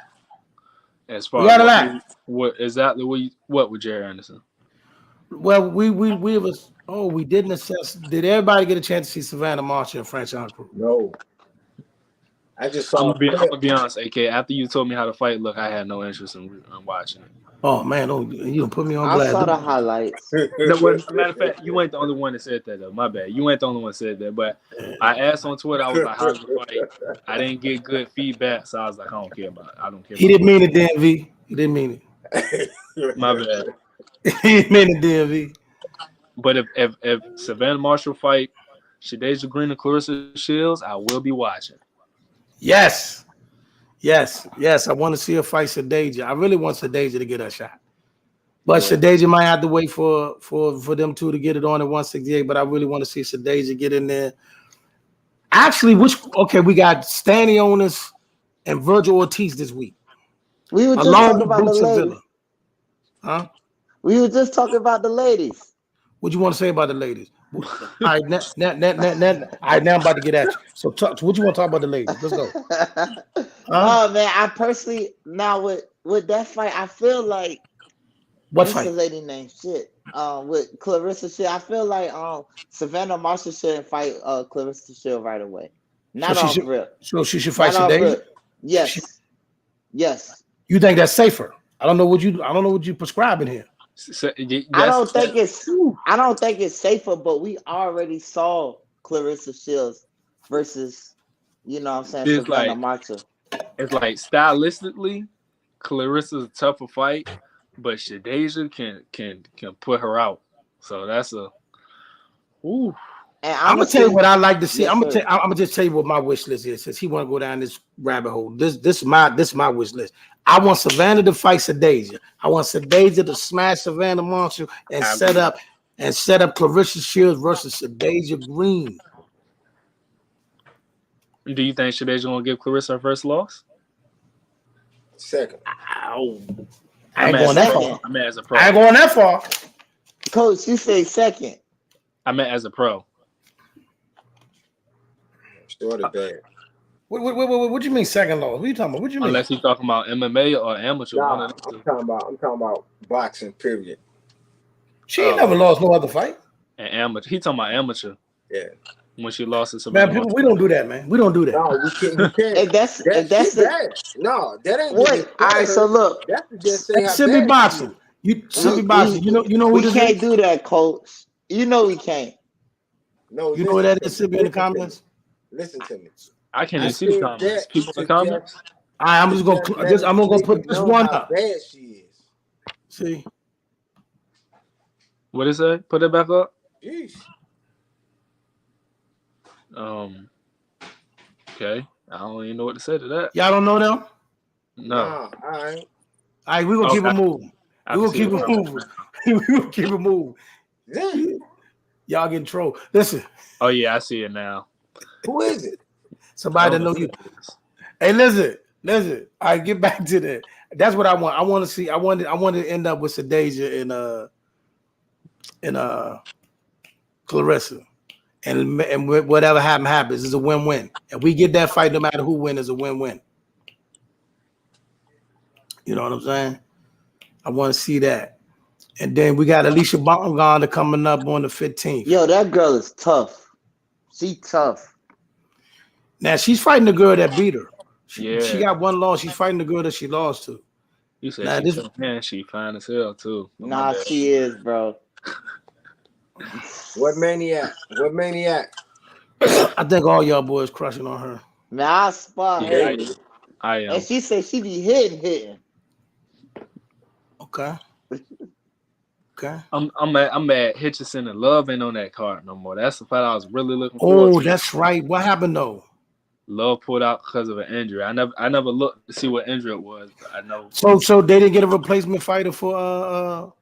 As far We got a as lot. what exactly what with Jared Anderson? Well, we didn't assess. Did everybody get a chance to see Savannah Marshall and Franchon Crews? No. I just I'm saw. gonna be honest, AK. After you told me how the fight looked, I had no interest in watching it. Oh man, you don't put me on I blast. saw the highlights. Matter of fact, you ain't the only one that said that though. My bad. You ain't the only one that said that. But I asked on Twitter, I was like, how's the fight? I didn't get good feedback, so I was like, I don't care about it. I don't care. He didn't mean it, DMV. He didn't mean it. My bad. He didn't mean it, DMV. But if Savannah Marshall fight Shadeja Green and Clarissa Shields, I will be watching. Yes. I want to see her fight Shadeja. I really want Shadeja to get her shot. But Shadeja might have to wait for them two to get it on at 168. But I really want to see Shadeja get in there. Actually, we got Stanionis and Virgil Ortiz this week. We were just talking about the ladies. Huh? We were just talking about the ladies. What you want to say about the ladies? All right, now I'm about to get at you. So, what you want to talk about the ladies? Let's go. Oh man, I personally now with that fight, I feel like what's the lady name? Shit. With Clarissa Shield, I feel like Savannah Marshall shouldn't fight Clarissa Shield right away. Not off rip. So she should fight Shadeja? Yes. You think that's safer? I don't know what you prescribing here. I don't think it's safer, but we already saw Clarissa Shields versus, you know what I'm saying, It's Savannah like- Marshall. It's like stylistically, Clarissa's a tougher fight, but Shadeja can put her out. So that's a. Ooh. And I'm gonna tell you what I like to see. Yes, I'm sir. gonna just tell you what my wish list is. Since he want to go down this rabbit hole, this is my wish list. I want Savannah to fight Shadeja. I want Shadeja to smash Savannah Marshall and set up Clarissa Shields versus Shadeja Green. Do you think Shadeja gonna give Clarissa her first loss? Second. Ow. I ain't mean, going that far. I meant as a pro. I ain't going that far. Coach, you say second. I meant as a pro. Short of bad. What you mean second loss? What you talking about? What you mean? Unless he's talking about MMA or amateur. Nah, One of the I'm two. talking about boxing, period. She ain't never lost no other fight. And amateur. He talking about amateur. Yeah. When she lost to Savannah. Man, people, we don't do that, man. We don't do that. No, we can't. And that's That's it. bad. No, that ain't. Wait, all right. So look, That's to just say how Sippy bad boxing. Sippy boxing. You know who we this can't is? do that, Coach. You know we can't. No, You know what that is, Sippy, in the comments? Listen to me. I can't I even see the said comments. that People in the to comments. All right, I'm gonna put this one how up. bad she is. See, What is that? Put it back up. Jeez. Okay. I don't even know what to say to that. y'all don't know them? No. Nah, all right. All right, we gonna keep it moving. I We can gonna see keep the it comments. moving. We gonna keep it moving. Yeah. Y'all getting trolled. Listen, Oh yeah, I see it now. Who is it? somebody that know you. Hey, listen. All right, get back to that. That's what I want. I want to see. I wanted to end up with Shadeja and Clarissa, and whatever happens is a win-win. And we get that fight, no matter who wins, is a win-win. You know what I'm saying? I want to see that. And then we got Alycia Baumgardner coming up on the 15th. Yo, that girl is tough. She tough. Now she's fighting the girl that beat her. Yeah. She got one loss. She's fighting the girl that she lost to. You said Nah, she fine as hell too. Nah, she is, bro. What maniac? What maniac? I think all y'all boys crushing on her. Man, I spot her. Yeah, I am. And she said she be hitting. Okay. I'm mad. Hitchison and Love ain't on that card no more. That's the fight I was really looking forward to. Oh, that's right. What happened though? Love pulled out because of an injury. I never looked to see what injury it was, but I know. So they didn't get a replacement fighter for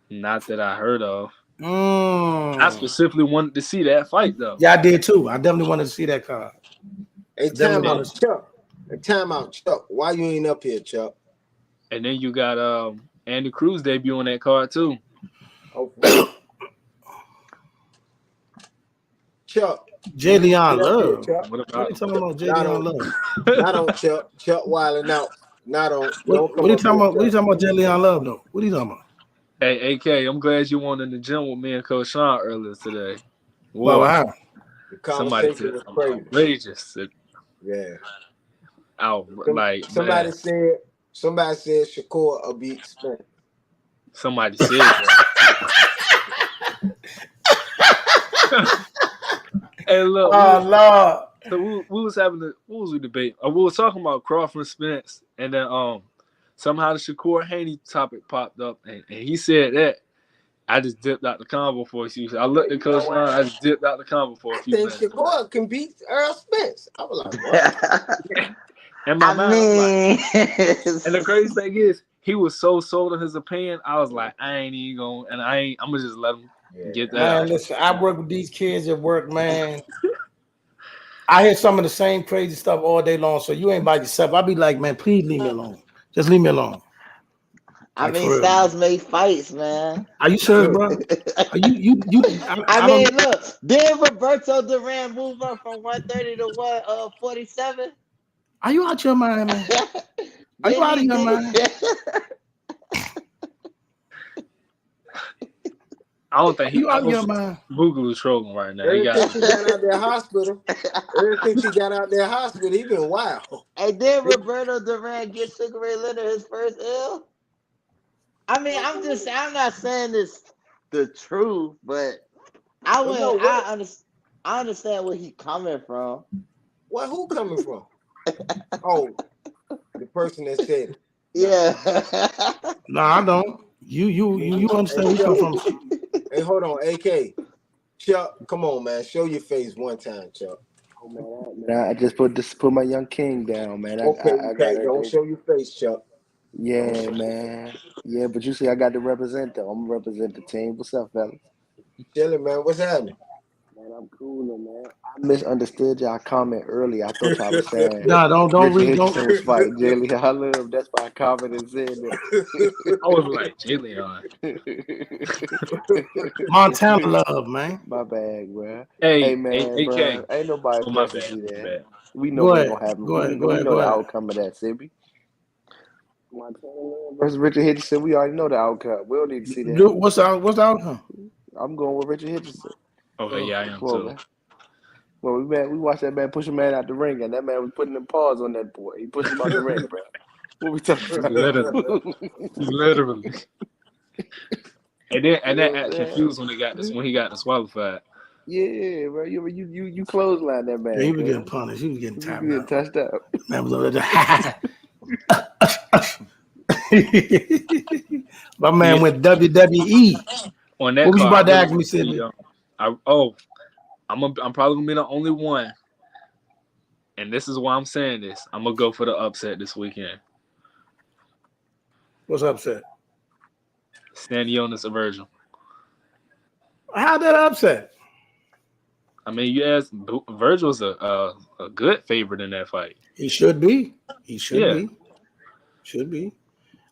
Not that I heard of. Mm. I specifically wanted to see that fight though. Yeah, I did too. I definitely wanted to see that card. Hey, time out, Chuck. Time out, Chuck. Why you ain't up here, Chuck? And then you got Andy Cruz debut on that card too. Oh, Chuck. J. Leon Love. Chuck. What What about are you talking about, J. Leon Love? Not on Chuck. Chuck wilding out. Not on. What are you talking about? What are you talking about, J. Leon Love though? What are you talking about? Hey, AK, I'm glad you went in the gym with me and Coach Sean earlier today. Well, wow. The Somebody conversation said was crazy. outrageous. Yeah. Somebody said Shakur will beat Spence. Somebody said that. Hey, look. Oh Lord. So we was having what was we debating? We were talking about Crawford Spence, and then somehow the Shakur Haney topic popped up, and he said that. I just dipped out the convo for a few. I looked at Coach Sean. I just dipped out the convo for a few I think minutes. Shakur can beat Earl Spence. I was like, what? And my mind was like, and and the crazy thing is, he was so sold on his opinion. I was like, I ain't even going, and I'm gonna just let him get that. Man, out. listen, I work with these kids at work, man. I hear some of the same crazy stuff all day long. So you ain't by yourself. I'll be like, man, please leave me alone. Just leave me alone. I Like, mean, for real, Styles man. made fights, man. Are you serious, bro? Are you? I mean, look, did Roberto Duran move up from 130 to 147? Are you out your mind, man? Are you out of your mind? I don't think he. You out your mind. Google is trolling right now. He Ever got. since he got out that hospital, he been wild. And then Roberto Duran get Sugar Ray Leonard his first L. I mean, I'm not saying this the truth, but I understand where he coming from. What? Who coming from? Oh, the person that said it. Yeah. No, I don't. You understand where you come from. Hey, hold on, AK. Chuck, come on, man. Show your face one time, Chuck. Oh, man, I just put my young king down, man. Okay, I got it. don't show your face, Chuck. Yeah, man. Yeah, but you see, I got to represent though. I'm gonna represent the team. What's up, fellas? Chilling, man. What's happening? Man, I'm cooling, man. I misunderstood y'all comment earlier. I thought y'all was saying Nah, don't Richard read. Henderson was fighting Jay Leon. I love that's why I commented and said that. I was like, Jay Leon. Montana love, man. My bag, bro. Hey, man, AK. bro. Ain't nobody My pressing you bad. there. We know Go what's ahead. gonna happen. Go ahead. We know the outcome of that, Sibby. Montana versus Richard Henderson. We already know the outcome. We don't need to see that. What's the outcome? I'm going with Richard Henderson. Okay, yeah, I am Come on, too. man. Well, we watched that man push a man out the ring, and that man was putting them paws on that boy. He pushed him out the ring, bro. What we talking about? Literally. And that act confused when he got disqualified. Yeah, bro. You clothesline that man. Yeah, he was getting punished. He was getting He tapped was out. getting touched up. Man was over there. My man went WWE. On that What was you card, about to ask me, Sidney? I'm probably gonna be the only one, and this is why I'm saying this. I'm gonna go for the upset this weekend. What's upset? Stanionis and Virgil. How that upset? I mean, you asked Virgil's a good favorite in that fight. He should be. He should be. Should be.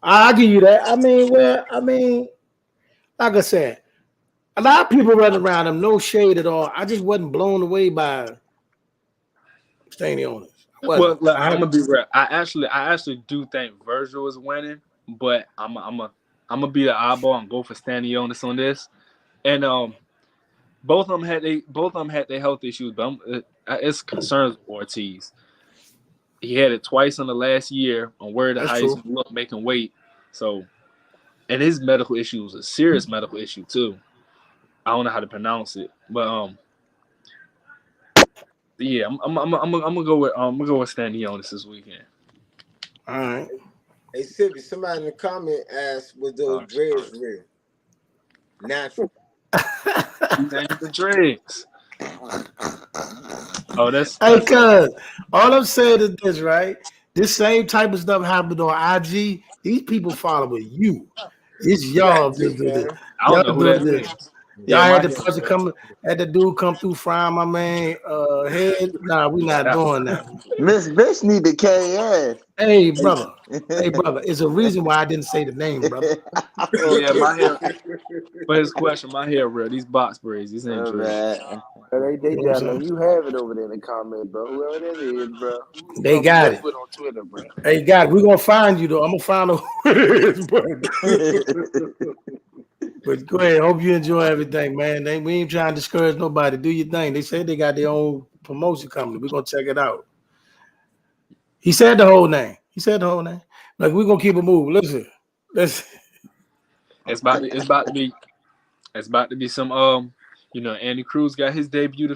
I'll give you that. I mean, like I said, a lot of people running around him, no shade at all. I just wasn't blown away by Stanionis. Well, look, I'm gonna be real. I actually do think Virgil is winning, but I'm gonna be the eyeball and go for Stanionis on this. And both of them had their health issues, but it's concerns with Ortiz. He had it twice in the last year on where the highest look making weight. So, and his medical issue was a serious medical issue too. I don't know how to pronounce it, but yeah, I'm gonna go with Stanionis this weekend. All right. Hey, Sibby, somebody in the comment asked, was those dreads real? Natural. The dreads. Oh, that's hey, cuz all I'm saying is this, right? This same type of stuff happened on IG. These people following you. It's y'all. I don't know who that is. Y'all had the person had the dude come through frying my man head. Nah, we not doing that. Miss Bitch need to carry ass. Hey, brother. It's a reason why I didn't say the name, brother. Oh yeah, my hair. But his question, my hair real. These box braids, these ain't true. They got them. You have it over there in the comment, bro. Whoever that is, bro. They got it. Put on Twitter, bro. Hey, got it. We're gonna find you though. I'm gonna find out who it is, bro. But go ahead. Hope you enjoy everything, man. We ain't trying to discourage nobody. Do your thing. They said they got their own promotion coming. We're gonna check it out. He said the whole name. Like, we're gonna keep it moving. Listen. It's about to be some Andy Cruz got his debut the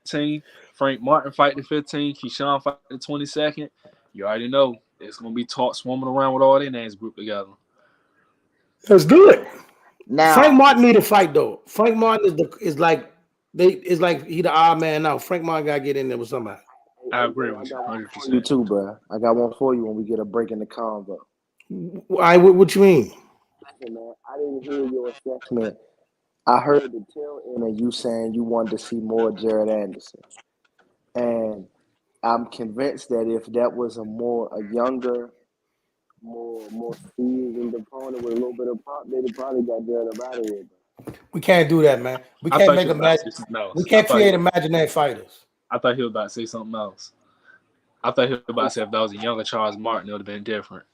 15th. Frank Martin fight the 15th. Keyshawn fight the 22nd. You already know it's gonna be talk swarming around with all their names grouped together. Let's do it. Now Frank Martin need a fight though. Frank Martin is like he the odd man out. Frank Martin gotta get in there with somebody. I agree with you 100%. You too, bro. I got one for you when we get a break in the convo. What you mean? Listen, man, I didn't hear your assessment. I heard the tail end of you saying you wanted to see more Jared Anderson, and I'm convinced that if that was a younger, more seasoned opponent with a little bit of pop, they'd probably got Jared out of here. We can't do that, man. We can't make we can't create imaginary fighters. I thought he was about to say something else. I thought he was about to say if that was a younger Charles Martin, it would have been different.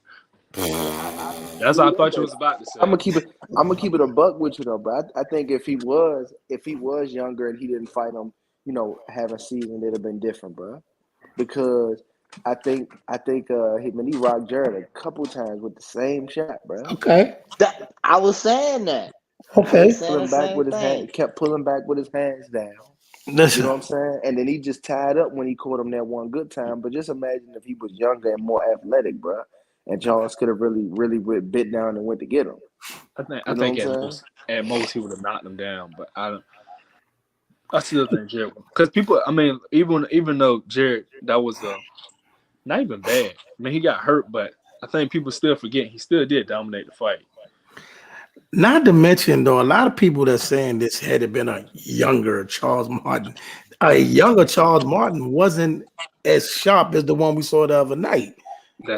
That's what I thought you was about to say. I'm gonna keep it a buck with you though, bro. I think if he was younger and he didn't fight him, having season, it'd have been different, bro. Because I think he rocked Jared a couple times with the same shot, bro. Okay. I was saying that. Okay. Pulling back with his hand, kept pulling back with his hands down. Listen. You know what I'm saying? And then he just tied up when he caught him that one good time. But just imagine if he was younger and more athletic, bro. And Charles could have really bit down and went to get him. I think at most he would have knocked him down, but I still think Jared, because people, I mean, even though Jared, that was not even bad. I mean, he got hurt, but I think people still forget he still did dominate the fight. Not to mention, though, a lot of people that saying this had it been a younger Charles Martin. A younger Charles Martin wasn't as sharp as the one we saw the other night.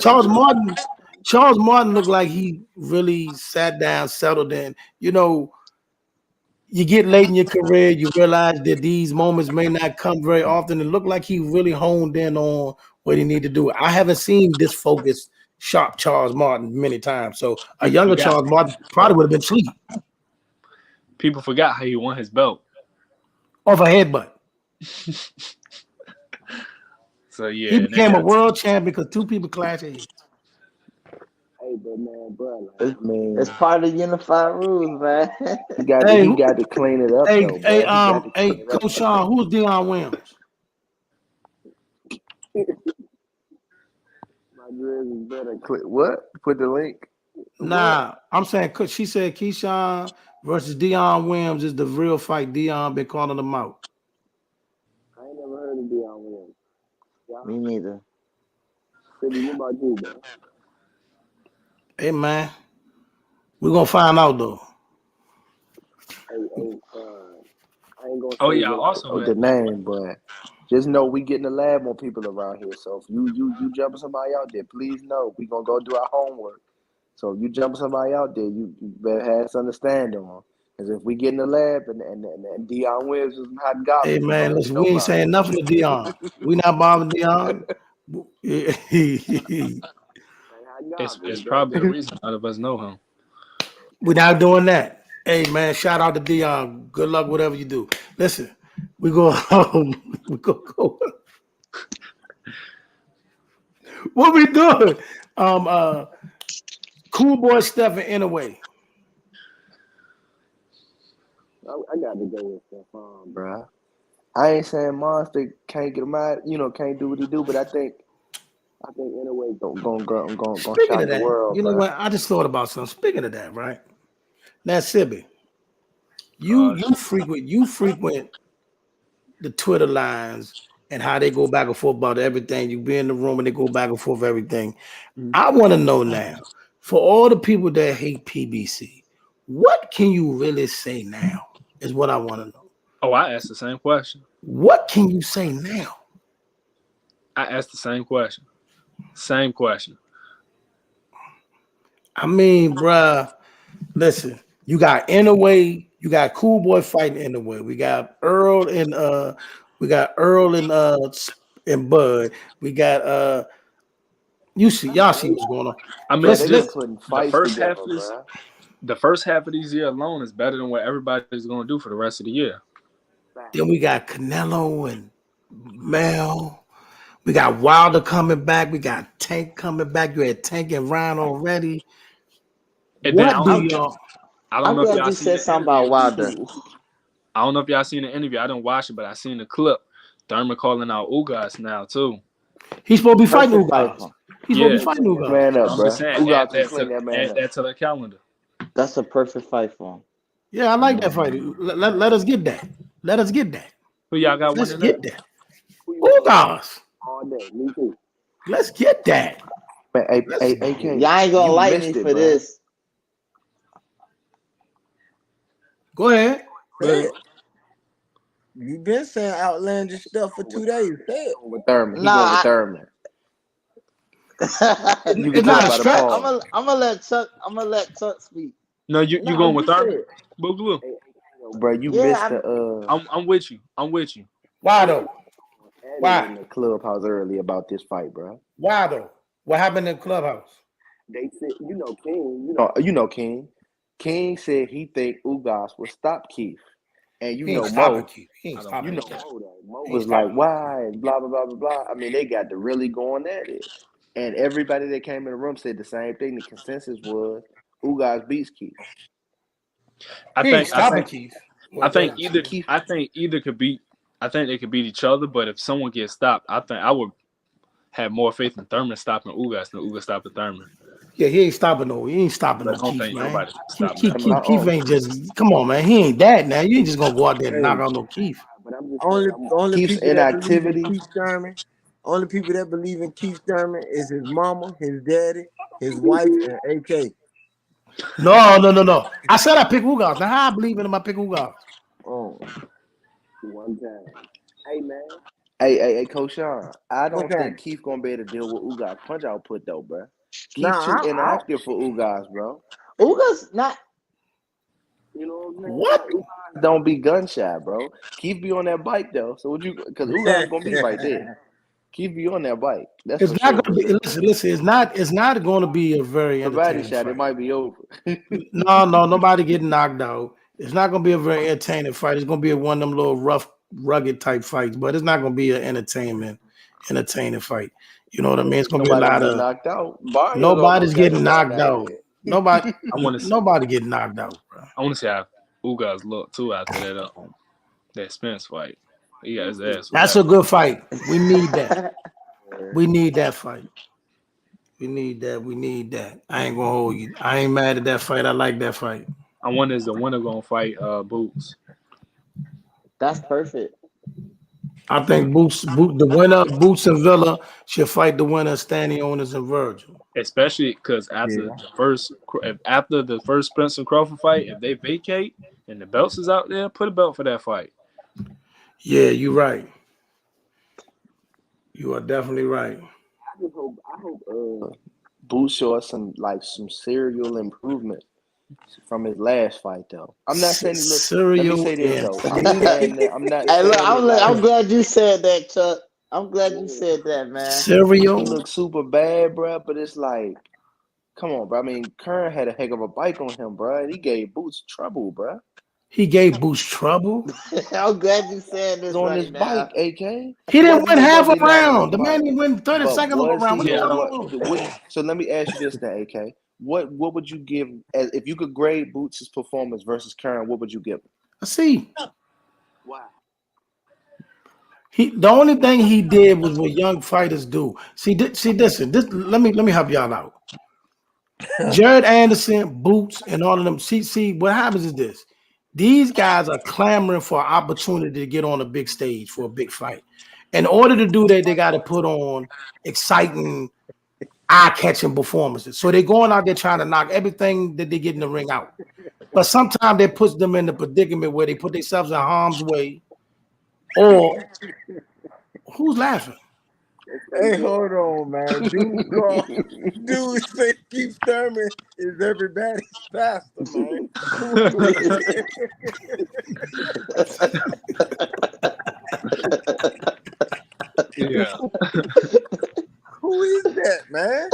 Charles Martin looked like he really sat down, settled in. You know, you get late in your career, you realize that these moments may not come very often. It looked like he really honed in on what he needed to do. I haven't seen this focused, sharp Charles Martin many times. So a younger Charles Martin probably would have been asleep. People forgot how he won his belt. Off a headbutt. So yeah, he became a world champion because two people clashed heads. Hey, but man, bro, it's part of unified rules, man. He got to clean it up. Coach Sean, who's Deion Williams? My dress is better. What? Put the link. Nah, I'm saying she said Keyshawn versus Deion Williams is the real fight. Deion been calling them out. I ain't never heard of Deion Williams. Me neither. What about you, bro? Hey man, we're gonna find out though. I ain't gonna say the name, but just know we getting the lab more people around here. So if you jumping somebody out there, please know we gonna go do our homework. So if you jumping somebody out there, you better have some understanding on. Because if we get in the lab and Deion Williams is hot goblin. Hey man, listen, we ain't saying nothing to Deion. We not bothering Deion. It's probably the reason none of us know him. We're not doing that. Hey man, shout out to Deion. Good luck, whatever you do. Listen, we go home. We go. What we doing? Cool boy Steph and Inoue. I got to go with Stefan, bro. I ain't saying Monster can't get him out, can't do what he do, but I think Inoue gonna shock the world. You know what? I just thought about something. Speaking of that, right? Now, Sibby, you frequent the Twitter lines and how they go back and forth about everything. You be in the room and they go back and forth everything. I want to know now, for all the people that hate PBC, what can you really say now? Is what I want to know. Oh, I asked the same question. What can you say now? I asked the same question. Same question. I mean, bruh, listen, you got Inoue, you got Cool Boy fighting Inoue. We got Earl and Bud. We got y'all see what's going on. I mean, the first half of this year alone is better than what everybody's going to do for the rest of the year. Then we got Canelo and Mel. We got Wilder coming back. We got Tank coming back. You had Tank and Ryan already. And what then do y'all? I don't know if y'all said something about Wilder. I don't know if y'all seen the interview. I didn't watch it, but I seen the clip. Thurman calling out Ugas now too. He's supposed to be fighting Ugas. He's supposed to be fighting Ugas. Man up, I'm bro. just saying, add that to the calendar. That's a perfect fight for him. Yeah, I like that fight. Let us get that. Let us get that. Who y'all got? Let's get that. Ugas. All day. Me too. Let's get that. Hey, y'all ain't gonna like me for this. Go ahead. You've been saying outlandish stuff for 2 days. With Thurman. Nah, Thurman. It's not a stretch. I'm gonna let Tuck speak. No, you going with Thurman? Boogaloo. Bro, you missed the. I'm with you. I'm with you. Why though? Why? In the clubhouse early about this fight, bro. Why though? What happened in the clubhouse? they said, King, King. King said he think Ugas will stop Keith. And He ain't stopping Mo, Keith. He ain't I don't stopping think Keith. so. Mo He ain't was like, stopping why? And blah, blah, blah, blah, blah. I mean, they got to really going at it. And everybody that came in the room said the same thing. The consensus was Ugas beats Keith. I He ain't think stopping Keith. I Well, think good. either Keith. I think either could beat. I think they could beat each other. But if someone gets stopped, I think I would have more faith in Thurman stopping Ugas than Ugas stopping Thurman. Yeah, he ain't stopping no. He ain't stopping But no I don't Keith, think man. nobody can Keith, stop Keith, him. Keith, Keith ain't just. Come on, man. He ain't that now. You ain't just gonna go out there and knock Hey, out no Keith. But I'm just only only Keith's people that believe in inactivity. Keith Thurman, only people that believe in Keith Thurman is his mama, his daddy, his wife, and AK. No. I said I pick Ugas. Now how I believe in him, I pick Ugas. Oh, One time. Hey, man. Hey, Coach Sean. I what's don't think that? Keith gonna be able to deal with Ugas punch output though, bro. Keith too Nah, inactive for Ugas, bro. Ugas not. You know what I'm saying? What? Ugas don't be gun shy, bro. Keith be on that bike though. So would you? Because Ugas gonna be right there. Keith be on that bike. That's It's for not sure. gonna be. Listen. It's not going to be a very Somebody entertaining shot. It fight. might be over. No, nobody getting knocked out. It's not gonna be a very entertaining fight. It's gonna be one of them little rough, rugged type fights, but it's not gonna be an entertaining fight. You know what I mean? It's gonna be a Nobody lot get of knocked out. Barrios nobody's almost got getting his ass knocked out of out. there. Nobody, I want to. nobody getting knocked out, bro. I want to see how Ugas look too after that Spence fight. He got his ass with That's that a one. good fight. We need that. We need that fight. We need that. We need that. I ain't gonna hold you. I ain't mad at that fight. I like that fight. I wonder is the winner gonna fight Boots? That's perfect. I think the winner of Boots and Villa should fight the winner of Stanionis and Virgil. Especially because yeah. after the first Spence and Crawford fight, if they vacate and the belts is out there, put a belt for that fight. Yeah, you're right. You are definitely right. I hope Boots show us some serial improvement from his last fight though. I'm not saying he look. Let me Serial say this though. I'm improvement. saying that I'm not Hey, look, saying that like I'm glad you said that, Chuck. I'm glad you said that, man. he Serial. looks super bad, bro. But it's like, come on, bro. I mean, Kern had a heck of a bike on him, bro. And he gave Boots trouble, bro. He gave Boots trouble. I'm glad you said He's this on right this now. bike, AK. He didn't Wasn't win half a nobody knocking his round. The man bike. didn't win 30 But seconds of a was round. What he you Yeah, at I talking know. about? So let me ask you this now, AK. What would you give as if you could grade Boots' performance versus Kern? What would you give him? See, Why? the only thing he did was what young fighters do. Listen. Let me help y'all out. Jared Anderson, Boots, and all of them. See, what happens is this. These guys are clamoring for an opportunity to get on a big stage for a big fight. In order to do that, they got to put on exciting, eye-catching performances. So they're going out there trying to knock everything that they get in the ring out. But sometimes they puts them in the predicament where they put themselves in harm's way. Or who's laughing? Hey, hold on, man. Dude say Keith Thurman is everybody's pastor, man. Yeah. Who is that, man?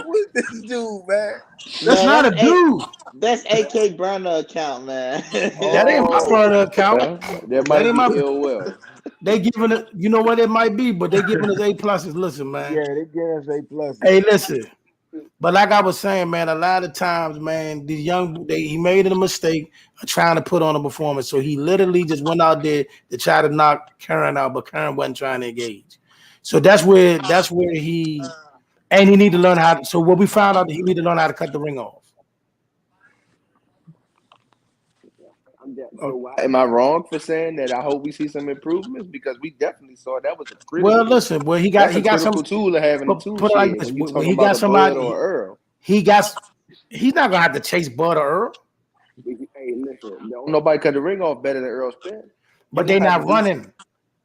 Who is this dude, man? That's Man, not a dude. that's AK burner account, man. That ain't my Oh, burner account. That That might ain't be my. ill will. They giving it. You know what it might be, but they giving us A pluses. Listen, man. yeah, they give us A pluses. Hey, listen. But like I was saying, man, a lot of times, man, these he made a mistake of trying to put on a performance. So he literally just went out there to try to knock Karen out, but Karen wasn't trying to engage. So that's where he need to learn how to. So what we found out, he need to learn how to cut the ring off. So am I wrong for saying that I hope we see some improvements? Because we definitely saw that was a Well, critical. listen, well he That's a got some. critical tool to have in the tool Put it like shed this: when you when talking he got about a Bud somebody, or Earl. he's not gonna have to chase Bud or Earl, Hey, listen, nobody cut the ring off better than Earl Spence. but they not running.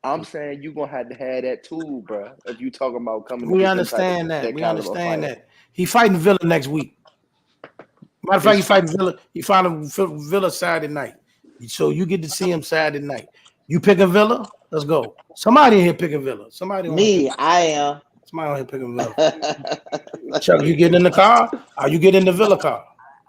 I'm saying you're gonna have to have that tool, bro. If you talking about coming to We get understand that. that We caliber understand fight. that. He fighting Villa next week. Matter of fact, he fighting Villa. He fighting Villa Saturday night. So you get to see him Saturday night. You picking Villa? Let's go. Somebody in here picking Villa. Somebody on here. Me, I am. Somebody out here picking me up. Chuck, you getting in the car? Are you getting in the Villa car?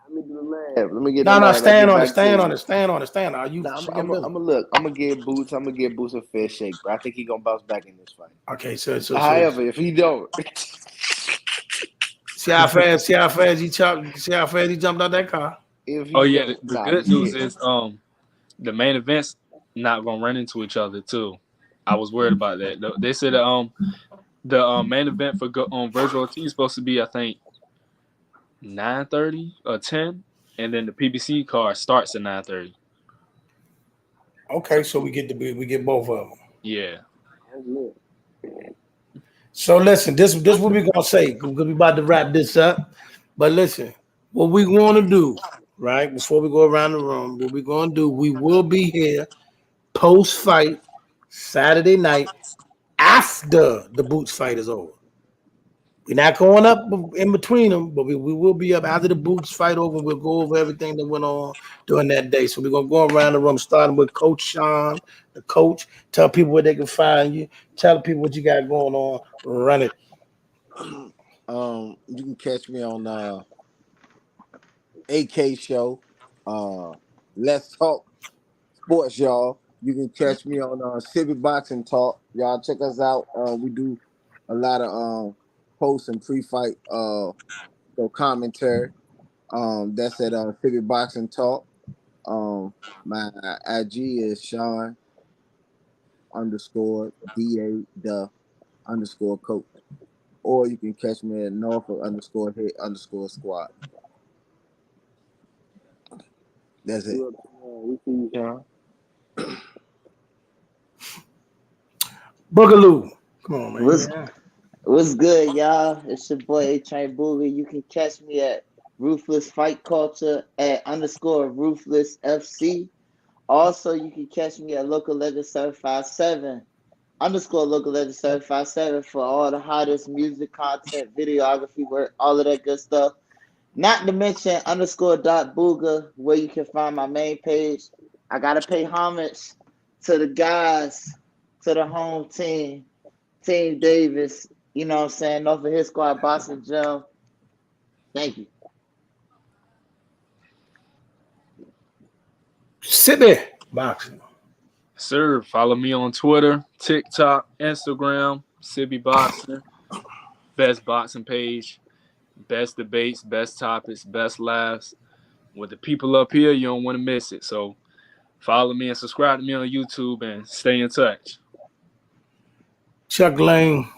Let me get the lab. Let me get No, the no, lab. stand on it. Are you Nah, chicken I'm Villa? gonna look. I'm gonna give Boots. I'm gonna give Boots a fair shake, but I think he gonna bounce back in this fight. Okay, so However, if he don't, see how fast he jumped out that car. if he Oh yeah, don't, the nah, good just news get. is the main event's not gonna run into each other too. I was worried about that. They said the main event for Virgil Ortiz is supposed to be, I think, 9:30 or 10, and then the PBC card starts at 9:30. Okay, so we get both of them. Yeah. So listen, this what we gonna say because we about to wrap this up. But listen, what we want to do, right? Before we go around the room, what we gonna do? We will be here post fight Saturday night after the Boots fight is over. We're not going up in between them, but we will be up after the Boots fight over. We'll go over everything that went on during that day. So we're gonna go around the room, starting with Coach Sean, the coach. Tell people where they can find you. Tell people what you got going on. Run it. You can catch me on AK show. Let's Talk Sports, y'all. You can catch me on Civic Boxing Talk. Y'all check us out. We do a lot of post and pre-fight commentary. That's at Civic Boxing Talk. My IG is Sean _ DA the _ coach. Or you can catch me at Norfolk _ hit _ squad. That's it. We see you, Sean. Boogaloo. Come on, man. What's good, y'all? It's your boy A-Train Boogie. You can catch me at Ruthless Fight Culture at _ Ruthless FC. Also, you can catch me at Local Legend Certified 7 _ Local Legend Certified 7 for all the hottest music content, videography work, all of that good stuff. Not to mention _Booga, where you can find my main page. I gotta pay homage to the guys, to the home team, Team Davis. You know what I'm saying? Off of his squad, Boston Gym. Thank you. City Boxing. Sir, follow me on Twitter, TikTok, Instagram, Sibby Boxing, best boxing page, best debates, best topics, best laughs. With the people up here, you don't want to miss it. So follow me and subscribe to me on YouTube and stay in touch. Chuck Lane.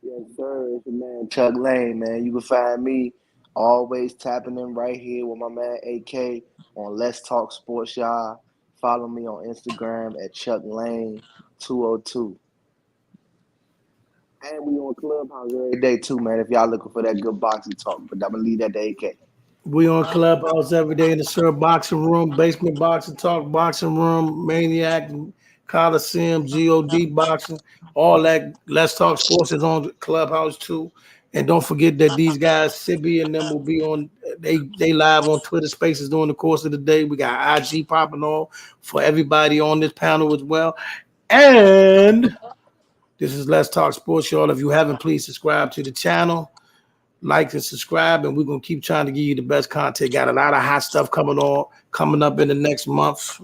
Yes, sir. It's your man Chuck Lane, man. You can find me always tapping in right here with my man AK on Let's Talk Sports, y'all. Follow me on Instagram at Chuck Lane 202. And we on Clubhouse every day too, man. If y'all looking for that good boxing talk, but I'm gonna leave that to AK. We on Clubhouse every day in the Sir Boxing Room, Basement Boxing Talk, Boxing Room, Maniac, Coliseum, God Boxing, all that. Let's Talk Sports is on Clubhouse too. And don't forget that these guys, Sibby and them, will be on. They live on Twitter Spaces during the course of the day. We got IG popping on for everybody on this panel as well. And this is Let's Talk Sports, y'all. If you haven't, please subscribe to the channel. Like and subscribe, and we're gonna keep trying to give you the best content. Got a lot of hot stuff coming up in the next month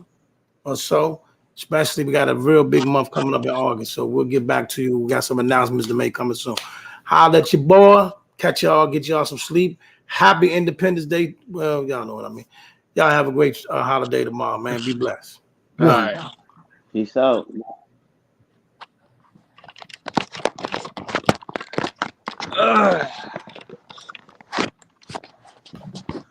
or so. Especially, we got a real big month coming up in August. So we'll get back to you. We got some announcements to make coming soon. Holla at your boy. Catch y'all. Get y'all some sleep. Happy Independence Day. Well, y'all know what I mean. Y'all have a great holiday tomorrow, man. Be blessed. All right. Peace out. Ugh.